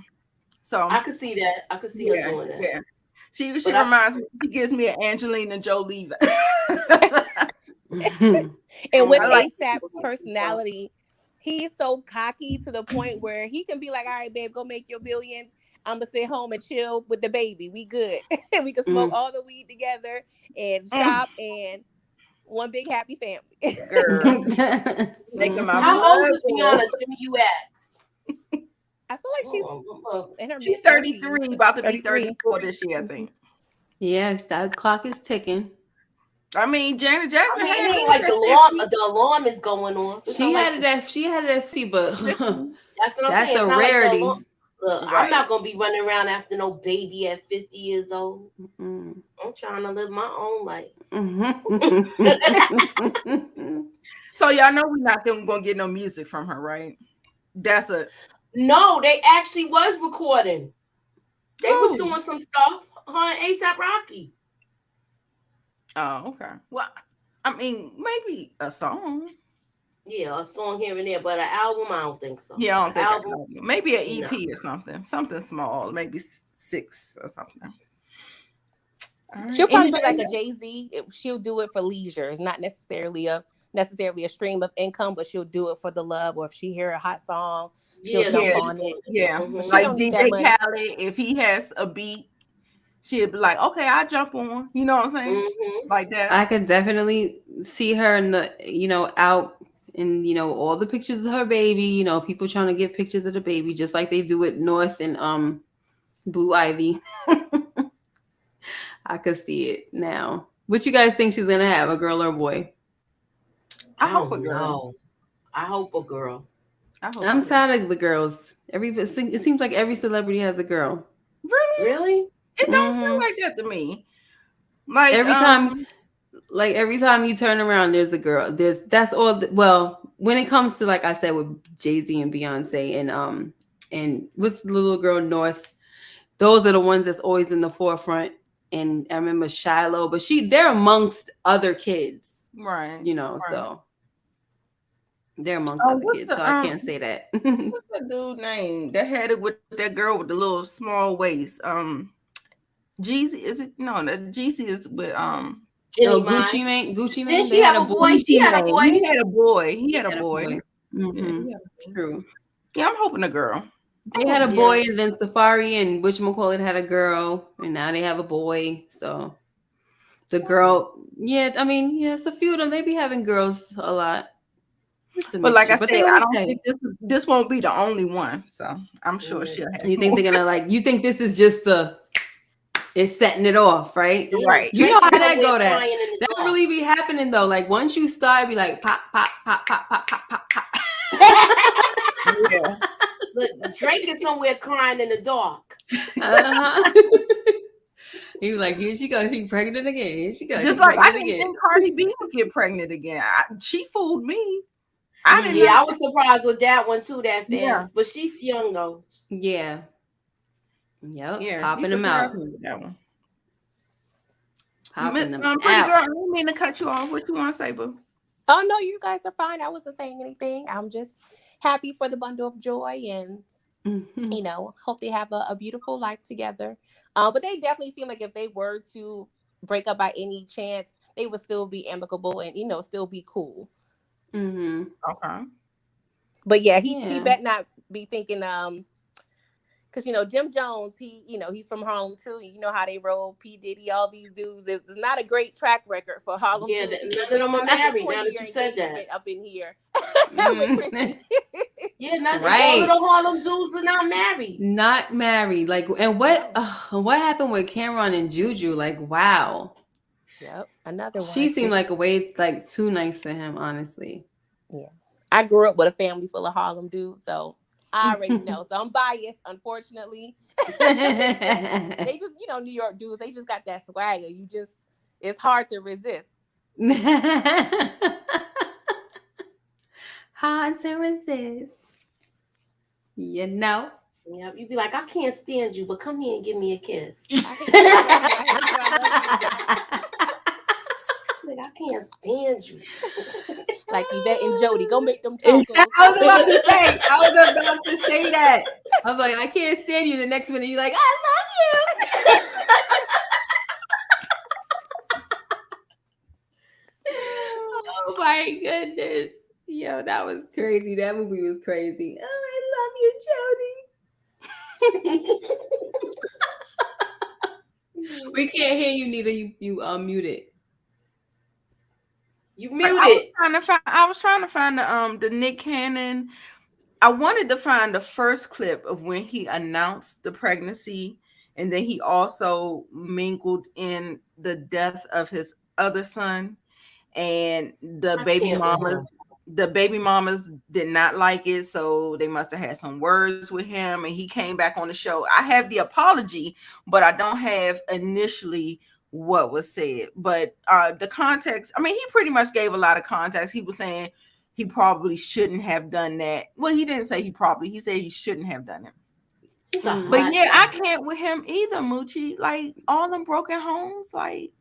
So I could see that. I could see her doing that. Yeah. She reminds me, she gives me an Angelina Jolie. And with ASAP's personality, he's so cocky to the point where he can be like, all right, babe, go make your billions. I'm gonna sit home and chill with the baby. We good. We can smoke all the weed together and shop and one big happy family. Girl. How old is Rihanna? Jimmy, you asked. I feel like she's in her she's 33, about to be 34 this year, I think. Yeah, that clock is ticking. I mean, Janet Jackson. I mean, like the alarm is going on. She had it at 50, but that's what I'm that's saying. a rarity. Like look, I'm not gonna be running around after no baby at 50 years old. I'm trying to live my own life. So y'all know we're not gonna get no music from her, right? That's a no. They actually was recording. They was doing some stuff on ASAP Rocky. Oh, okay. Well, I mean, maybe a song. Yeah, a song here and there, but an album, I don't think so. Yeah, I don't think album. an album. Maybe an EP or something small, maybe 6 or something. Right. She'll probably be like a Jay-Z. She'll do it for leisure. It's not necessarily a stream of income, but she'll do it for the love. Or if she hear a hot song, she'll jump on it. Yeah, like DJ Khaled, if he has a beat, she'd be like, okay, I'll jump on. You know what I'm saying? Like that. I could definitely see her in the, out in, all the pictures of her baby, people trying to get pictures of the baby, just like they do it North and Blue Ivy. I could see it now. What you guys think she's gonna have, a girl or a boy? I hope a girl. I hope a girl. I'm tired of the girls. It seems like every celebrity has a girl. Really? It don't feel like that to me. Like every time you turn around, there's a girl. That's all. Well, when it comes to, like I said, with Jay-Z and Beyonce and what's the little girl North, those are the ones that's always in the forefront. And I remember Shiloh, but they're amongst other kids, right? Right. So they're amongst other kids. So I can't say that. What's that dude name that had it with that girl with the little small waist? Jeezy, is it? No, that Jeezy is with Gucci Mane. Gucci Mane. Did she have a boy? He had a boy. He had a boy. Mm-hmm. True. Yeah, I'm hoping a girl. They had a boy, and then Safari and whatchamacallit had a girl, and now they have a boy. So the girl, it's a few of them. They be having girls a lot. But like I said, I don't think this won't be the only one. So I'm sure she'll have. You think they're gonna you think this is just it's setting it off, right? Right. You know how that go. That really be happening though. Like once you start, be like pop, pop, pop, pop, pop, pop, pop, pop. Yeah. Look, Drake is somewhere crying in the dark. He was like, here she goes, she pregnant again. Here she goes. Just like I didn't think Cardi B would get pregnant again. She fooled me. I didn't. Yeah, I was surprised with that one too. That fast, but she's young though. Yeah. Yep. Yeah. Popping them out. That one. Popping them out. Pretty girl, I didn't mean to cut you off. What you want to say, boo? Oh no, you guys are fine. I wasn't saying anything. I'm just happy for the bundle of joy and You know, hope they have a beautiful life together. But they definitely seem like if they were to break up by any chance, they would still be amicable and, you know, still be cool. Okay. But yeah, he better not be thinking, because, you know, Jim Jones, he's from Harlem too. You know how they roll, P. Diddy, all these dudes. It's not a great track record for Harlem. Yeah, dudes. none of them are married now that you said that. Up in here. Yeah, not Right. all of the Harlem dudes are not married. Not married. Like, and what happened with Cameron and Juju? Like, wow. Yep, another one. She seemed like too nice to him, honestly. Yeah. I grew up with a family full of Harlem dudes, so I already know. So I'm biased, unfortunately. They just, New York dudes, they just got that swagger. It's hard to resist. Hard to resist. You know? Yeah, you'd be like, I can't stand you, but come here and give me a kiss. Like, I can't stand you. Like Yvette and Jody, go make them tacos. I was about to say that. I'm like, I can't stand you. The next minute, you're like, I love you. Oh my goodness. Yo, that was crazy. That movie was crazy. Oh, I love you, Jody. We can't hear you, Nita. You muted. You muted. I was trying to find the Nick Cannon. I wanted to find the first clip of when he announced the pregnancy, and then he also mingled in the death of his other son, and the baby mamas did not like it, so they must have had some words with him, and he came back on the show. I have the apology, but I don't have initially what was said. But the context, I mean, he pretty much gave a lot of context. He was saying he probably shouldn't have done that. Well, he didn't say he said he shouldn't have done it. But yeah, I can't with him either, Moochie. Like, all them broken homes, like,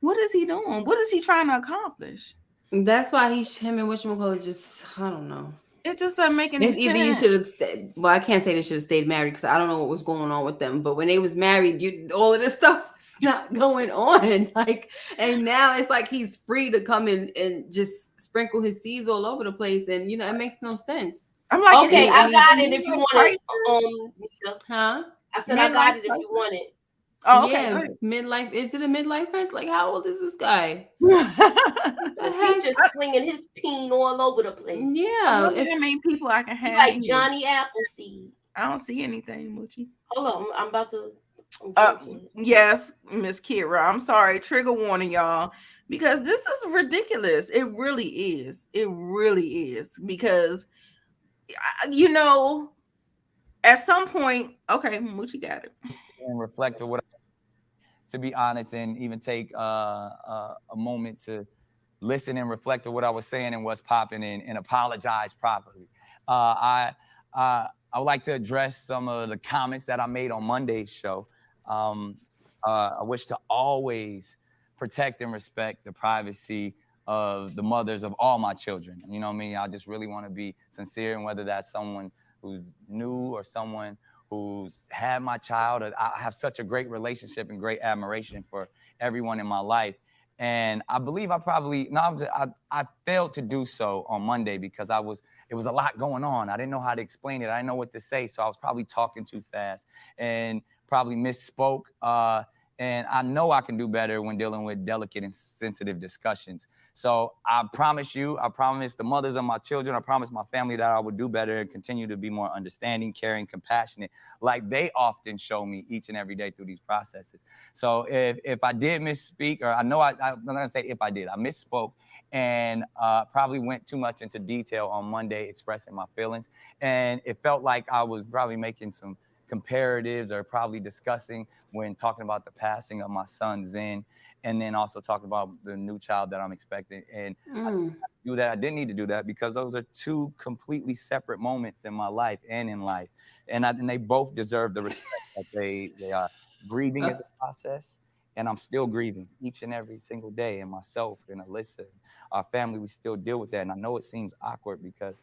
what is he doing? What is he trying to accomplish? That's why him and whatchamacallit just, I don't know. It just doesn't make any sense. Either you should have stayed. Well, I can't say they should have stayed married because I don't know what was going on with them. But when they was married, all of this stuff was not going on. Like, and now it's like he's free to come in and just sprinkle his seeds all over the place, and it makes no sense. I'm like, okay, I got it if you want it. Huh? I said I got it if you want it. Oh, okay. Yeah, midlife. Is it a midlife crisis? Like, how old is this guy? He's just swinging his peen all over the place. Yeah, it's many people I can have. Like Johnny Appleseed. I don't see anything, Moochie. Hold on, I'm about to. Yes, Miss Kira. I'm sorry. Trigger warning, y'all, because this is ridiculous. It really is. It really is, because at some point, okay, Moochie got it. And reflect on what, to be honest, and even take a moment to listen and reflect on what I was saying and what's popping and apologize properly. I would like to address some of the comments that I made on Monday's show. I wish to always protect and respect the privacy of the mothers of all my children. You know what I mean? I just really want to be sincere, and whether that's someone who's new or someone who's had my child, I have such a great relationship and great admiration for everyone in my life. And I believe I failed to do so on Monday because it was a lot going on. I didn't know how to explain it. I didn't know what to say. So I was probably talking too fast and probably misspoke. And I know I can do better when dealing with delicate and sensitive discussions. So I promise the mothers of my children, I promise my family that I would do better and continue to be more understanding, caring, compassionate, like they often show me each and every day through these processes. So if I did misspeak, or I'm not gonna say if I did, I misspoke and probably went too much into detail on Monday expressing my feelings. And it felt like I was probably making some comparatives or probably discussing when talking about the passing of my son Zen, and then also talking about the new child that I'm expecting. And I didn't need to do that because those are two completely separate moments in my life and in life, and they both deserve the respect that they are. Grieving is a process, and I'm still grieving each and every single day. And myself and Alyssa, our family, we still deal with that. And I know it seems awkward because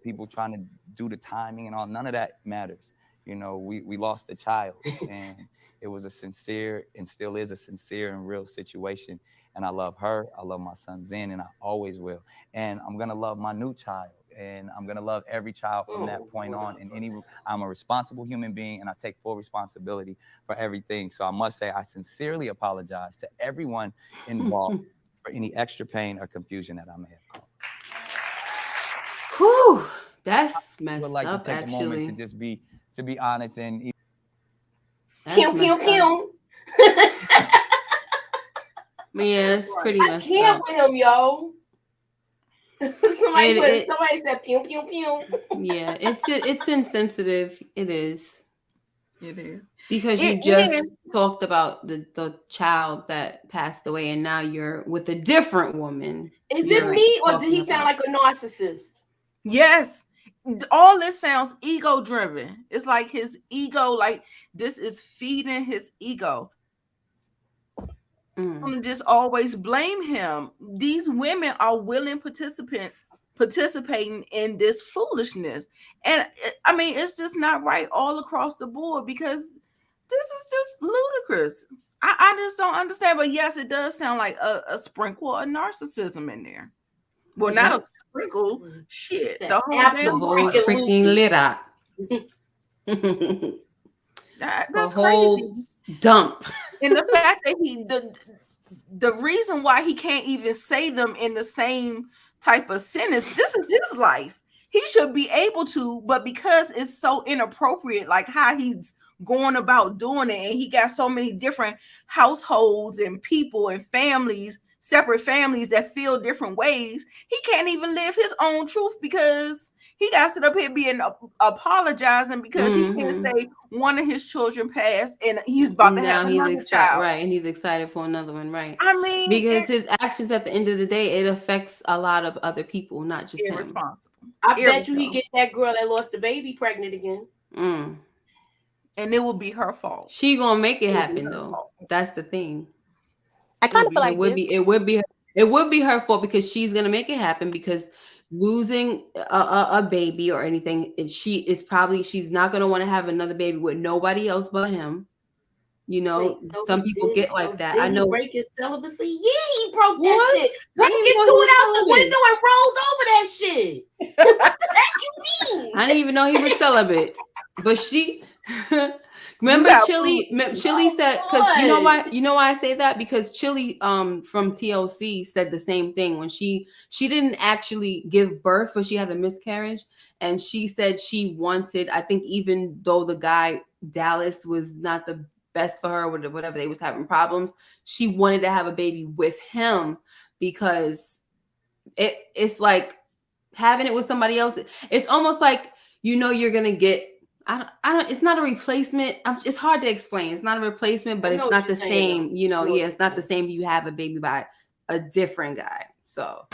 people trying to do the timing and all. None of that matters. We lost a child, and it was a sincere and still is a sincere and real situation. And I love her. I love my son Zen, and I always will. And I'm gonna love my new child, and I'm gonna love every child from that point on. And I'm a responsible human being, and I take full responsibility for everything. So I must say, I sincerely apologize to everyone involved for any extra pain or confusion that I may have caused. Whew, that's messed I would like up, to take actually. a moment to just be honest and. Pew, pew, pew. Yeah, that's pretty messed I can't up. with him, yo. Somebody said pew, pew, pew. Yeah, it's insensitive. It is. It is. Because you just talked about the child that passed away, and now you're with a different woman. Is it me, or did he sound like a narcissist? Yes. All this sounds ego driven. It's like his ego, like this is feeding his ego. I'm gonna just always blame him. These women are willing participants participating in this foolishness. And I mean, it's just not right all across the board, because this is just ludicrous. I just don't understand. But yes, it does sound like a sprinkle of narcissism in there. Well, not a sprinkle, shit. The whole freaking litter. That's whole crazy. Dump. And the fact that the reason why he can't even say them in the same type of sentence, this is his life. He should be able to, but because it's so inappropriate, like how he's going about doing it, and he got so many different households and people and families, separate families that feel different ways, he can't even live his own truth, because he got to sit up here being apologizing because he can't say one of his children passed and he's about to have another child. Right, and he's excited for another one, right? I mean, because his actions at the end of the day, it affects a lot of other people, not just irresponsible. I bet you he get that girl that lost the baby pregnant again. And it will be her fault. She gonna make it happen though. That's the thing. I kind of feel like it would be her fault, because she's gonna make it happen, because losing a baby or anything, she's not going to want to have another baby with nobody else but him. Some people get like that. Did I know. He break his celibacy? Yeah, he broke that shit. Let him get threw it out the window and rolled over that shit. What the heck you mean? I didn't even know he was celibate. But she remember Chili said, because you know why I say that, because Chili from TLC said the same thing when she didn't actually give birth, but she had a miscarriage, and she said she wanted, I think even though the guy Dallas was not the best for her or whatever, they was having problems, she wanted to have a baby with him, because it's like having it with somebody else, it's almost like you're gonna get, I don't. It's not a replacement. It's hard to explain. It's not a replacement, but it's not the same. It's not the same. You have a baby by a different guy. So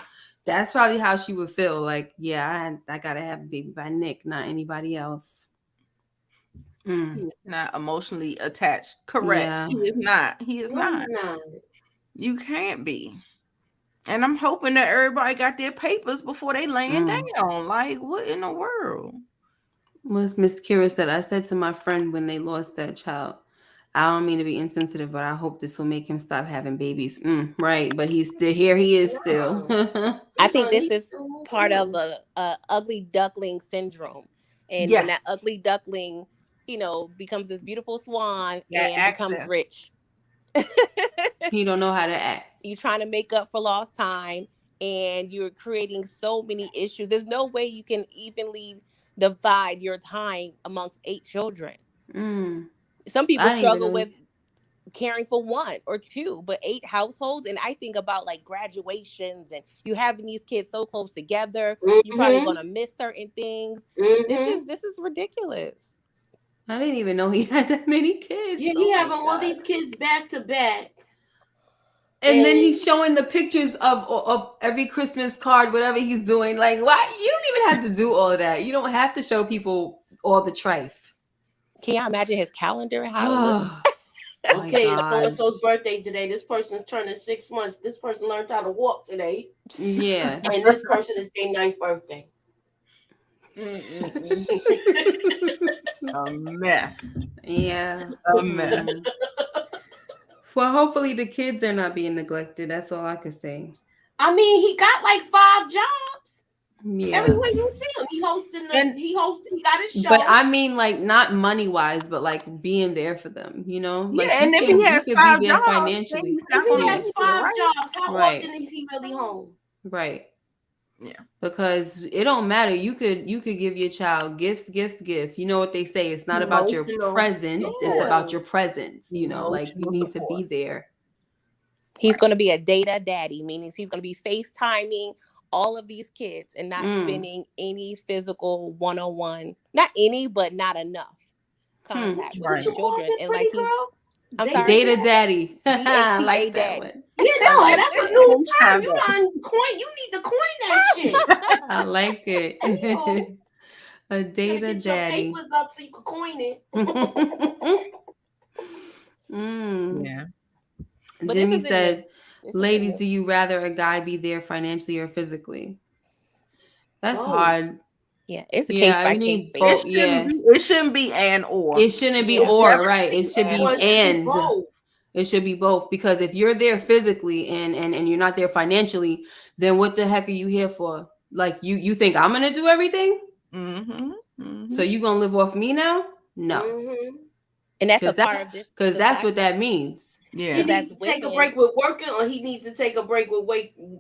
that's probably how she would feel. Like, yeah, I gotta have a baby by Nick, not anybody else. He's not emotionally attached. Correct. Yeah. He is not. He is not. You can't be. And I'm hoping that everybody got their papers before they laying down. Like, what in the world? Was Miss Kira said, I said to my friend when they lost that child, I don't mean to be insensitive, but I hope this will make him stop having babies. Right, but he's still here. He is still. I think this is part of the ugly duckling syndrome, and when that ugly duckling, becomes this beautiful swan and becomes rich, he don't know how to act. You're trying to make up for lost time, and you're creating so many issues. There's no way you can evenly divide your time amongst 8 children. Some people struggle with caring for 1 or 2, but 8 households. And I think about like graduations, and you having these kids so close together, you're probably gonna miss certain things. This is ridiculous. I didn't even know he had that many kids. Yeah, he having all these kids back to back. And then he's showing the pictures of every Christmas card, whatever he's doing. Like, why? You don't even have to do all of that. You don't have to show people all the trife. Can you imagine his calendar? How it looks? Okay, it's so-and-so's birthday today. This person's turning 6 months. This person learned how to walk today. Yeah. And this person is their 9th birthday. A mess. Yeah. A mess. Well, hopefully the kids are not being neglected. That's all I could say. I mean, he got like 5 jobs. Yeah. Everywhere you see him, he got his show. But I mean, like, not money wise, but like being there for them, you know? Like, Yeah, and you if can- he has you could 5 be there jobs, financially. then he's if not he gonna has be 5 right. jobs, how Right. often is he really home? Right. Yeah. Because it don't matter. You could give your child gifts. You know what they say? It's not about your Emotional presence, it's support. about your presence. You know, like you Emotional need support. to be there. He's going to be a data daddy, meaning he's going to be FaceTiming all of these kids and not spending any physical one-on-one, not any, but not enough contact with Right. his children. And like he's, I'm sorry, Data daddy. I DATA like that daddy. one. Yeah, no, that's a new term. You need to coin that shit. I like it. A data Get your daddy. papers up so you can coin it. Yeah. But this Jimmy isn't said, it. This ladies, isn't do you rather a guy be there financially or physically? That's Both. hard. Yeah, it's a Yeah, case by you need case both. basis. It shouldn't be and or. It shouldn't be Yeah. or, Definitely right? It should be Well, it should be and. both. It should be both, because if you're there physically and you're not there financially, then what the heck are you here for? Like you think I'm gonna do everything? So you gonna live off me now? No, Mm-hmm. And that's a 'Cause part of this. because that's what that means. He Yeah. That's needs to take a women. break with working, or he needs to take a break with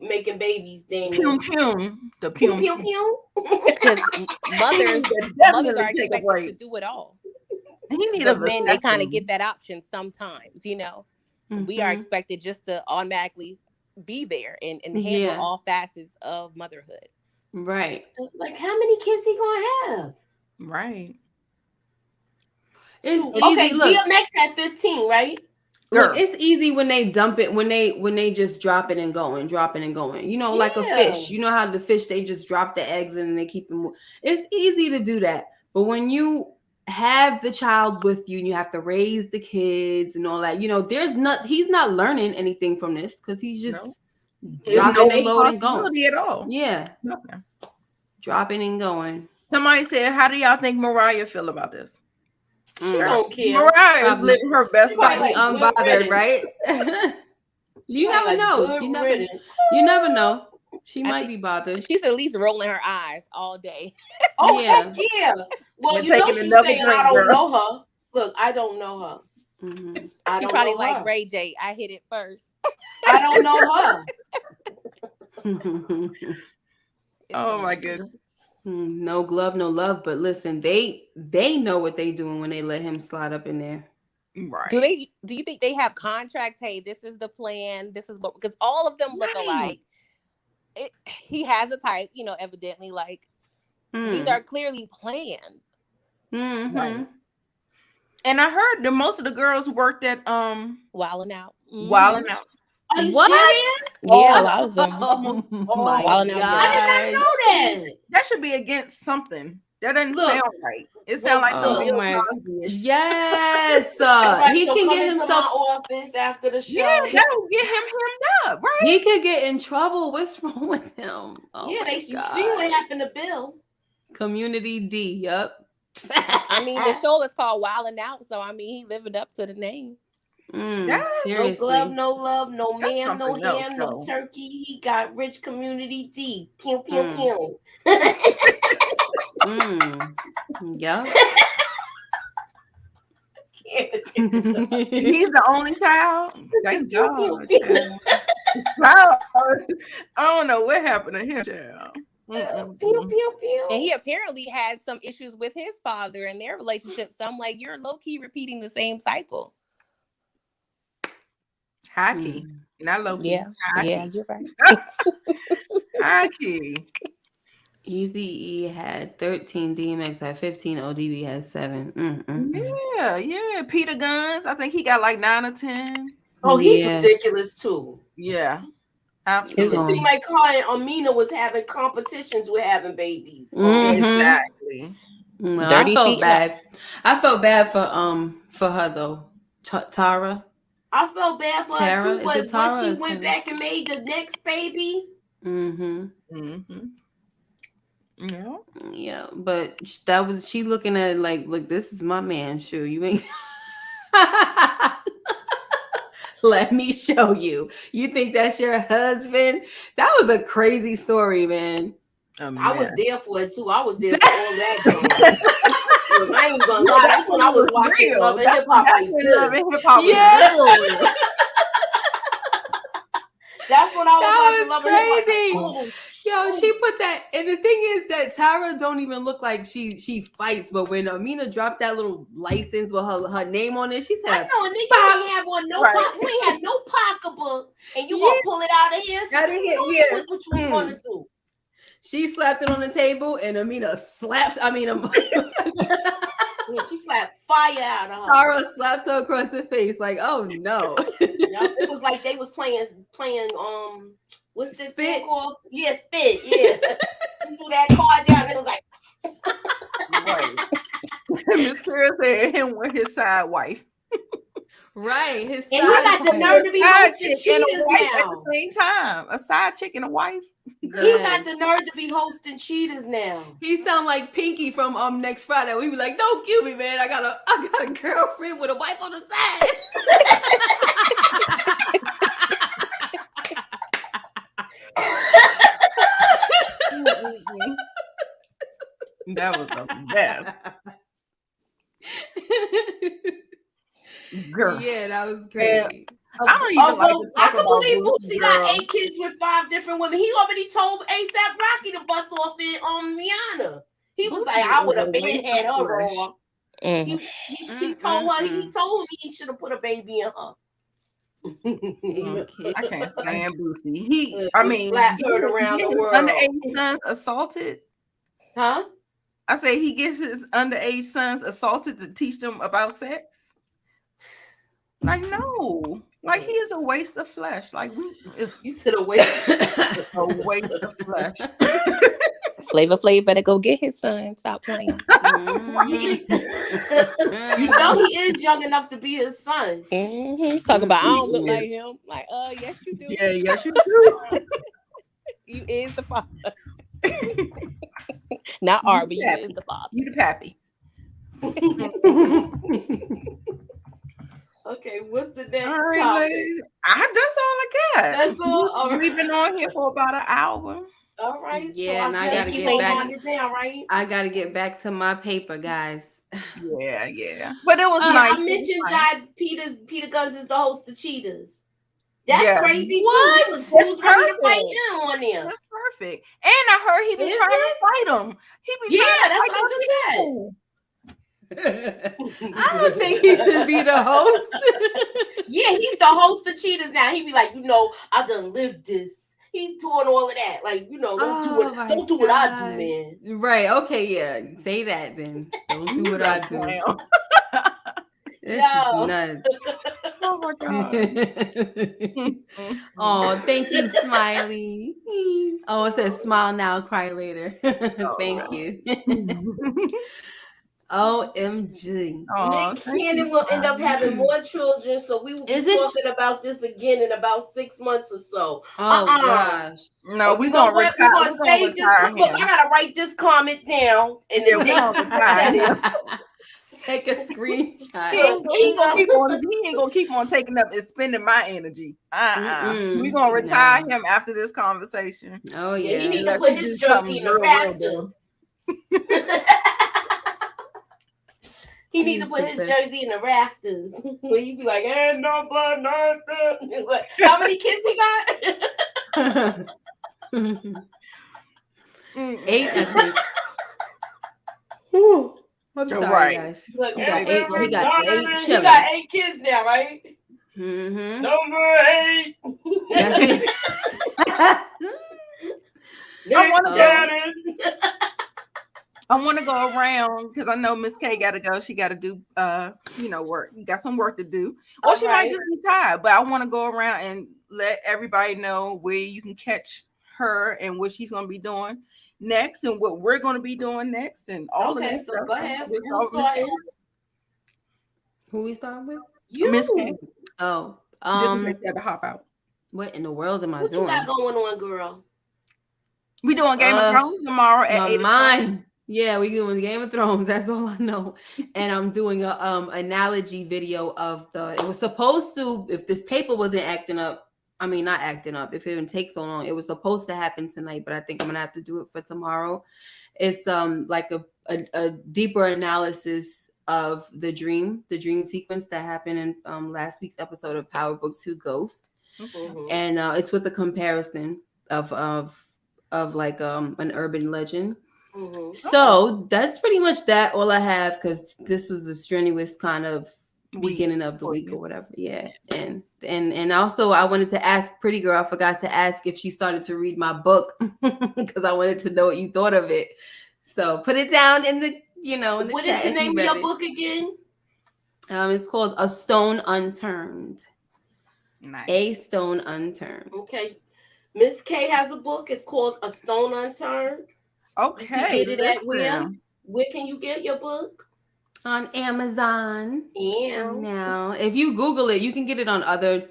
making babies. Pum pum. The Pew pum pew pum. pew. Because mothers Definitely are take a expected to break. do it all. He need a But men, they kind of vasectomy. get that option sometimes, you know. We are Mhm. expected just to automatically be there and handle Yeah. all facets of motherhood. Right. Like, how many kids he gonna have? Right. It's Okay, easy. Look, DMX at 15, right? look, it's easy when they dump it, when they just drop it and going, You know, like a fish. You know how the fish, they just drop the eggs and they keep them. It's easy to do that. But when you have the child with you and you have to raise the kids and all that, you know, he's not learning anything from this, because he's just There's dropping no and loading, going. responsibility at all. Yeah. Okay. Dropping and going. Somebody said, "How do y'all think Mariah feel about this?" She don't care. Mariah is Probably- living her best Probably life. unbothered, right? You never Like, know. good You never riddance. know. She I might think- be bothered. She's at least rolling her eyes all day. Oh, Yeah. heck yeah. Well, Been you know taking she's another saying drink, I don't girl. know her. Look, I don't know her. Mhm. I She don't probably know like her. Ray J. I hit it first. I don't know her. Oh my goodness. No glove, no love. But listen, they know what they doing when they let him slide up in there. Right. Do you think they have contracts? Hey, this is the plan. This is what, because all of them look alike. He has a type, you know, evidently, like these are clearly planned. Mm-hmm. And I heard that most of the girls worked at Wilding Out. Wilding Out. Are you What? serious? Yeah, a lot of them. Oh my Wilding Out gosh. How did I know that? That should be against something. That doesn't Look. sound right. It sounds like some Oh Bill my- Cosby-ish. Yes. Right, He so can come get into my himself. office after the show. Yeah, that will get him hemmed up, right? He could get in trouble. What's wrong with him? Oh Yeah, my you see God. what happened to Bill. Community D. Yup. I mean, the show is called Wilding Out, so I mean, he living up to the name. No Seriously. glove, no love, no man, no something else, ham, no though. turkey. He got rich community D. Pew, pew, Mm. pew. Yup. He's the only child. Thank Pew, God. pew, child. I don't know what happened to him, child. Pew, pew, pew. And he apparently had some issues with his father and their relationship. So I'm like, you're low key repeating the same cycle. High key. Not low key. Yeah, High yeah, key. you're right. High key. Eazy-E had 13, DMX had 15, ODB had 7. Yeah. Peter Guns. I think he got like 9 or 10. Oh, he's Yeah. ridiculous too. Yeah. It Absolutely. seemed like Kai and Amina was having competitions with having babies. Exactly. No, Dirty I felt feet bad. I felt bad for her though. Tara. I felt bad for Tara? her Is too, it but Tara when she or went Tara? back and made the next baby, Mm-hmm. Mm-hmm. Yeah. Yeah, but that was she looking at it like, look, this is my man shoe. You ain't let me show you. You think that's your husband? That was a crazy story, man. I was there for it too. I was there for all that. I ain't gonna lie. That's when I was watching real. Love and Hip Hop. That's Like when this. Love and Hip Hop was real. That's when I was That watching was Love and Hip Hop. crazy. Like, Yo, she put that, and the thing is that Tyra don't even look like she fights. But when Amina dropped that little license with her name on it, she said, I know, and then you ain't have on no you ain't have no pocketbook, and you gonna pull it out of here. So Out of you here, know yeah. what you was gonna do. She slapped it on the table, and Amina slaps. Yeah, she slapped fire out of her. Tyra slaps her across the face, like, oh no. It was like they was playing what's this Spit? thing called? Yeah, spit. Yeah. She threw that card down. It was like Miss Kara said him with his side wife. Right. His and he got the nerve to be hosting cheaters at now. the same time. A side chick and a wife. He got the nerve to be hosting cheaters now. He sound like Pinky from Next Friday. We be like, don't kill me, man. I got a girlfriend with a wife on the side. That was the best. Girl. Yeah, that was crazy. I don't even like to I talk can about believe Boosie, Boosie got girl. 8 kids with 5 different women. He already told ASAP Rocky to bust off in Rihanna. He was like, I would have been had her on. He told her, he told me he should have put a baby in her. I can't stand Boosie. He slapped her around the world. Underage sons assaulted. Huh? I say he gets his underage sons assaulted to teach them about sex. Like, no. Like, he is a waste of flesh. Like, you said a waste. A waste of flesh. Flavor Flav better go get his son. Stop playing. You know he is young enough to be his son. Talking about I don't look like him. Like, yes you do. Yeah, yes you do. You is the father. Not Arby, you is the father. You the pappy. Okay, what's the next All right, topic? ladies. That's all I got. That's all. All right. We've been on here for about an hour. All right. Yeah, and I gotta get back. I gotta get back to my paper, guys. Yeah. But it was nice. I mentioned Peter Guns is the host of Cheaters. That's crazy. What? Too. That's He was ready to perfect. fight him on there. That's perfect. And I heard he be Is trying to it? fight him. He be Yeah, trying to that's fight what I those just said. people. I don't think he should be the host. Yeah, he's the host of Cheaters now. He be like, I done lived this. He's doing all of that. Like, don't do what I do, man. Right. Okay. Yeah. Say that then. Don't do what I do. This is nuts. Oh my god. Oh, thank you, Smiley. Oh, it says smile now, cry later. Thank you. OMG. Nick Cannon will end up having more children, so we will be talking about this again in about 6 months or so. Oh gosh. No, we're gonna retire. We're gonna save this. Look, I gotta write this comment down, and then we're gonna retire. Take a screenshot. He ain't gonna keep on taking up and spending my energy. We're gonna retire him after this conversation. Oh yeah. He need to put his jersey in the rafters. He need to put his jersey in the rafters. Where you be like, ain't nobody nothing. How many kids he got? 8, I think. I'm sorry, guys. Look, He got 8 he children. got 8 kids now, right? Mm-hmm. Number 8. That's it. I want to go around because I know Miss K got to go. She got to do, work. You got some work to do. Or she might just be tired. But I want to go around and let everybody know where you can catch her and what she's going to be doing next and what we're going to be doing next and all of that so stuff. go ahead. Who we starting with? Miss K. Oh, Just make that a hop out. What in the world am I What doing? you got going on, girl? We doing Game of Thrones tomorrow at my 8 o'clock. mind. Yeah, we doing Game of Thrones. That's all I know. And I'm doing a analogy video of it was supposed to, if this paper wasn't acting up, I mean not acting up, if it didn't take so long, it was supposed to happen tonight, but I think I'm gonna have to do it for tomorrow. It's like a deeper analysis of the dream sequence that happened in last week's episode of Power Book 2 Ghost. Mhm. And it's with a comparison of like an urban legend. Mhm. So that's pretty much that. All I have, because this was a strenuous kind of beginning of the week or whatever. Yeah. And also I wanted to ask Pretty Girl, I forgot to ask if she started to read my book because I wanted to know what you thought of it. So put it down in the, in the What chat. is the if you name of read your it. book again? It's called A Stone Unturned. Nice. A Stone Unturned. Okay. Miss K has a book. It's called A Stone Unturned. Okay. You can get it at where? listen. Where can you get your book? On Amazon. Yeah. Now, if you Google it, you can get it on other,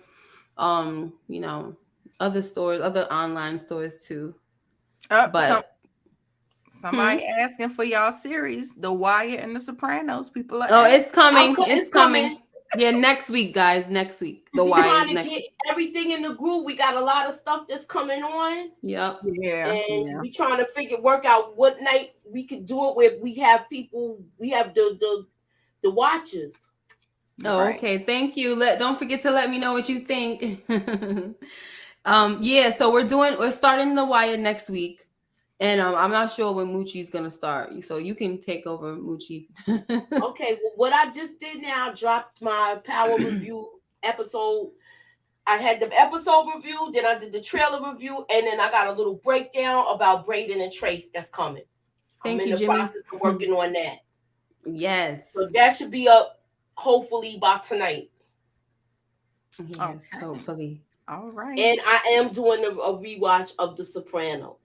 other stores, other online stores too. But Somebody asking for y'all series, The Wire and The Sopranos. People are it's coming. Oh, It's coming. Yeah, next week, guys. Next week. The We Wire trying is to next get week. everything in the groove. We got a lot of stuff that's coming on. Yep. Yeah. And we trying to work out what night we could do it with. We have people, we have the watchers. Oh, Right. okay. Thank you. Don't forget to let me know what you think. Yeah, so we're starting The Wire next week. And I'm not sure when Moochie's gonna start. So you can take over, Moochie. Okay, well, what I just did now, I dropped my Power Review episode. I had the episode review, then I did the trailer review, and then I got a little breakdown about Brayden and Trace that's coming. Thank I'm in you, the Jimmy. process of working on that. Yes. So that should be up hopefully by tonight. Yes, hopefully. All right. And I am doing a rewatch of The Sopranos.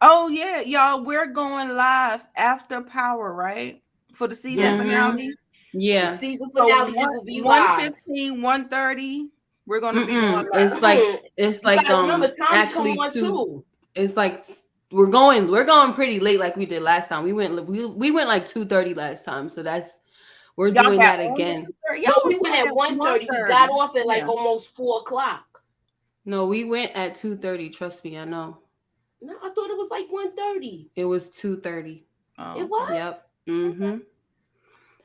Oh yeah, y'all, we're going live after Power, right? For the season Mhm. finale. Yeah. The season finale will be live. 1:15, 1:30. We're gonna be going live. It's like You gotta remember, Tommy actually come on too. it's like we're going pretty late like we did last time. We went like 2:30 last time. So we're Y'all doing got that on again. No, we went at 1:30. We got off at like Yeah. almost 4 o'clock. No, we went at 2:30. Trust me, I know. No, I thought it was like 1:30. It was 2:30. It was? Yep. Mm-hmm.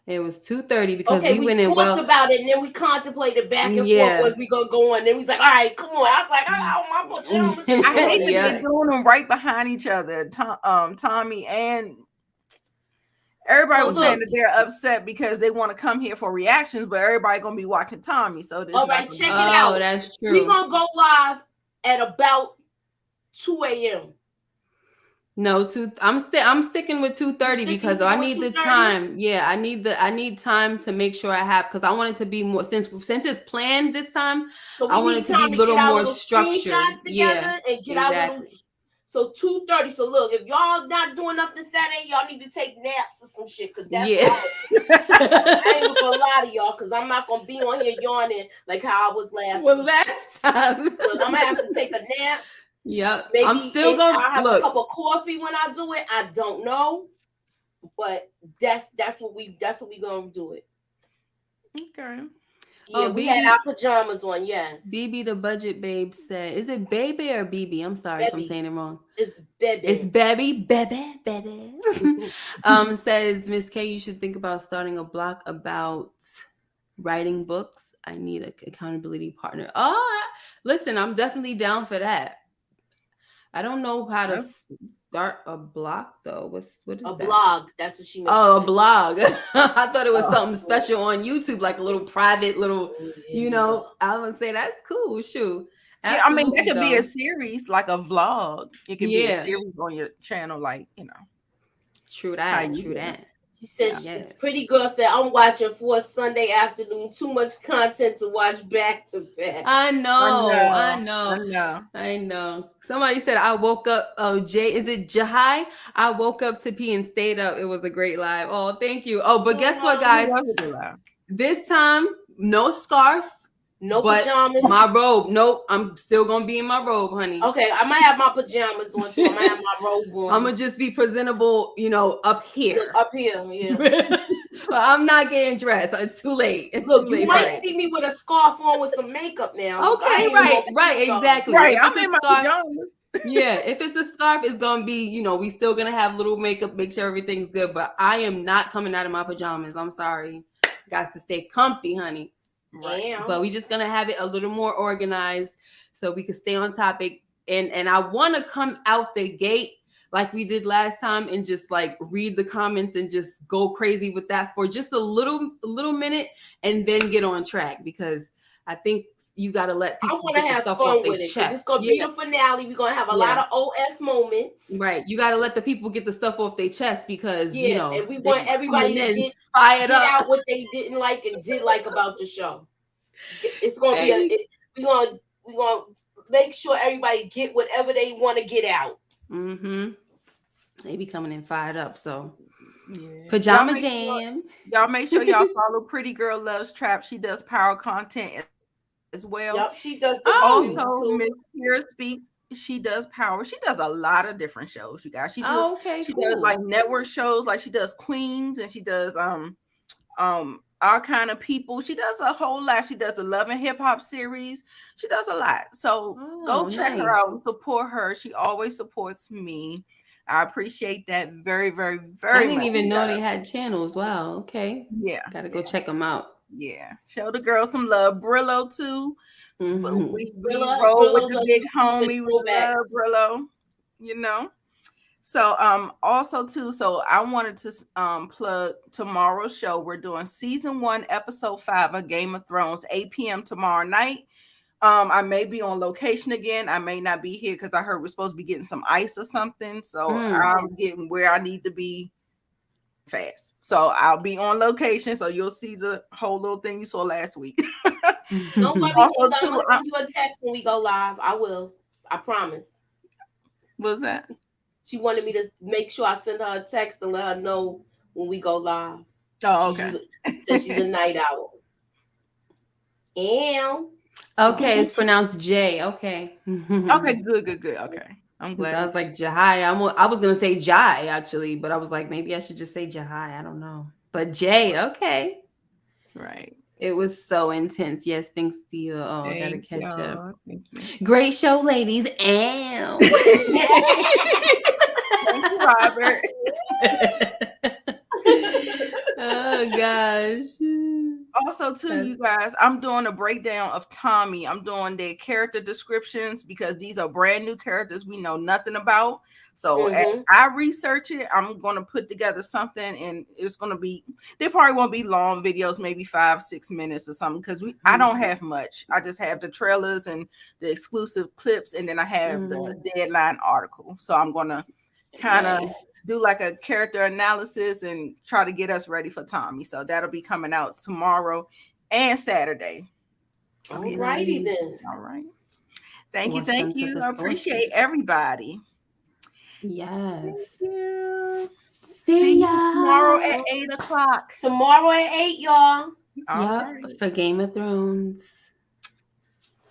It was 2:30 because Okay, we went in talked about it and then we contemplated back and Yeah. forth. Was we gonna go on? Then we was like, all right, come on. I was like, I want my pajamas. I hate that Yeah. they're doing them right behind each other. Tommy and everybody So was saying look. that they're upset because they want to come here for reactions, but everybody gonna be watching Tommy. So this All right, check it out. that's We're true. gonna go live at about 2 a.m. No, I'm sticking with 2:30 because I need the 2:30? time. Yeah, I need time to make sure I have, because I want it to be more since it's planned this time. So we I want need it to time be a little get our more little structured. screenshots together Yeah, and get our little. exactly. So 2:30. So look, if y'all not doing nothing Saturday, y'all need to take naps or some shit, because that's Yeah. I ain't gonna lie to y'all, because I'm not gonna be on here yawning like how I was last. Well, week. last time. So I'm gonna have to take a nap. Yep. Maybe I'm still I'll gonna have a look. cup of coffee when I do it. I don't know, but that's what we gonna do it. Okay. Yeah, we had our pajamas on. Yes, BB the budget babe said, is it baby or BB? I'm sorry if I'm Bebby. saying it wrong. it's baby. It's baby. Says Miss K, you should think about starting a blog about writing books. I need an accountability partner. Oh, listen, I'm definitely down for that. I don't know how to start a blog though. What is a that? blog. That's what she meant. Oh, a blog. I thought it was something special on YouTube, like a little private little, I would say that's cool. Shoot. Yeah, I mean, that could be a Absolutely, series, like a vlog. It could be a Yeah. series on your channel, like though. True how that. you True do. that. She said, Yeah. Pretty Girl said, I'm watching for a Sunday afternoon. Too much content to watch back to back. I know. I I know. know. I know. Somebody said I woke up. Oh, is it Jahai? I woke up to pee and stayed up. It was a great live. Oh, thank you. Oh, but guess what, guys? This time, no scarf, No but pajamas. my robe. Nope, I'm still gonna be in my robe, honey. Okay, I might have my pajamas on too. I might have my robe on. I'm gonna just be presentable, up here. Up here, yeah. But I'm not getting dressed. It's too late. It's Look, too late. you might see me with a scarf on with some makeup now. Okay, right, exactly. Right, If I'm it's a in my scarf- pajamas. Yeah, if it's a scarf, it's gonna be, we still gonna have little makeup, make sure everything's good. But I am not coming out of my pajamas. I'm sorry. Got to stay comfy, honey. Right. But we just gonna have it a little more organized so we can stay on topic. And I wanna come out the gate like we did last time and just like read the comments and just go crazy with that for just a little minute and then get on track, because I think you got to let people I want to have fun with it. It's going to be the finale. We're going to have a lot of OS moments. Right. You got to let the people get the stuff off their chest, because, and we want everybody to get fired up. out what they didn't like and did like about the show. It's going to be we're going to make sure everybody get whatever they want to get out. Mm-hmm. They be coming in fired up. So pajama jam. Y'all make sure y'all follow Pretty Girl Loves Trap. She does power content as well. Yep, she does. Also, Miss Kira Speaks. She does power. She does a lot of different shows, you guys. She does. She does like network shows, like she does Queens, and she does Our Kind of People. She does a whole lot. She does a Love and Hip Hop series. She does a lot. So go check her out and support her. She always supports me. I appreciate that very, very, very much. I didn't even know they had channels. Wow. Okay. Yeah. Gotta go check them out. Yeah. Show the girl some love. Brillo too. Mm-hmm. We roll with the big homie. We love Brillo, So also too, so I wanted to plug tomorrow's show. We're doing season 1, episode 5 of Game of Thrones, 8 p.m. tomorrow night. I may be on location again. I may not be here because I heard we're supposed to be getting some ice or something. So I'm getting where I need to be fast. So I'll be on location. So you'll see the whole little thing you saw last week. Don't worry, I'm gonna send you a text when we go live. I will. I promise. What's that? She wanted me to make sure I send her a text and let her know when we go live. Oh, okay. She's a night owl. And okay, it's pronounced J. Okay. Okay, good. Okay. I'm glad. I was like Jahai. I was gonna say Jai actually, but I was like, maybe I should just say Jahai. I don't know. But J, okay. Right. It was so intense. Yes, thanks to you. Oh, I gotta catch up. Thank you. Great show, ladies. And thank you, Robert. Oh gosh. Also, too, you guys, I'm doing a breakdown of Tommy. I'm doing their character descriptions because these are brand new characters we know nothing about. So as I research it, I'm going to put together something, and it's going to be, they probably won't be long videos, maybe 5-6 minutes or something, because I don't have much. I just have the trailers and the exclusive clips, and then I have the Deadline article. So I'm going to kind of do like a character analysis and try to get us ready for Tommy. So that'll be coming out tomorrow and Saturday. All righty then. All right. Thank you. I appreciate everybody. Yes. Thank you. See ya tomorrow at 8 o'clock. Tomorrow at 8, y'all. Yep, for Game of Thrones.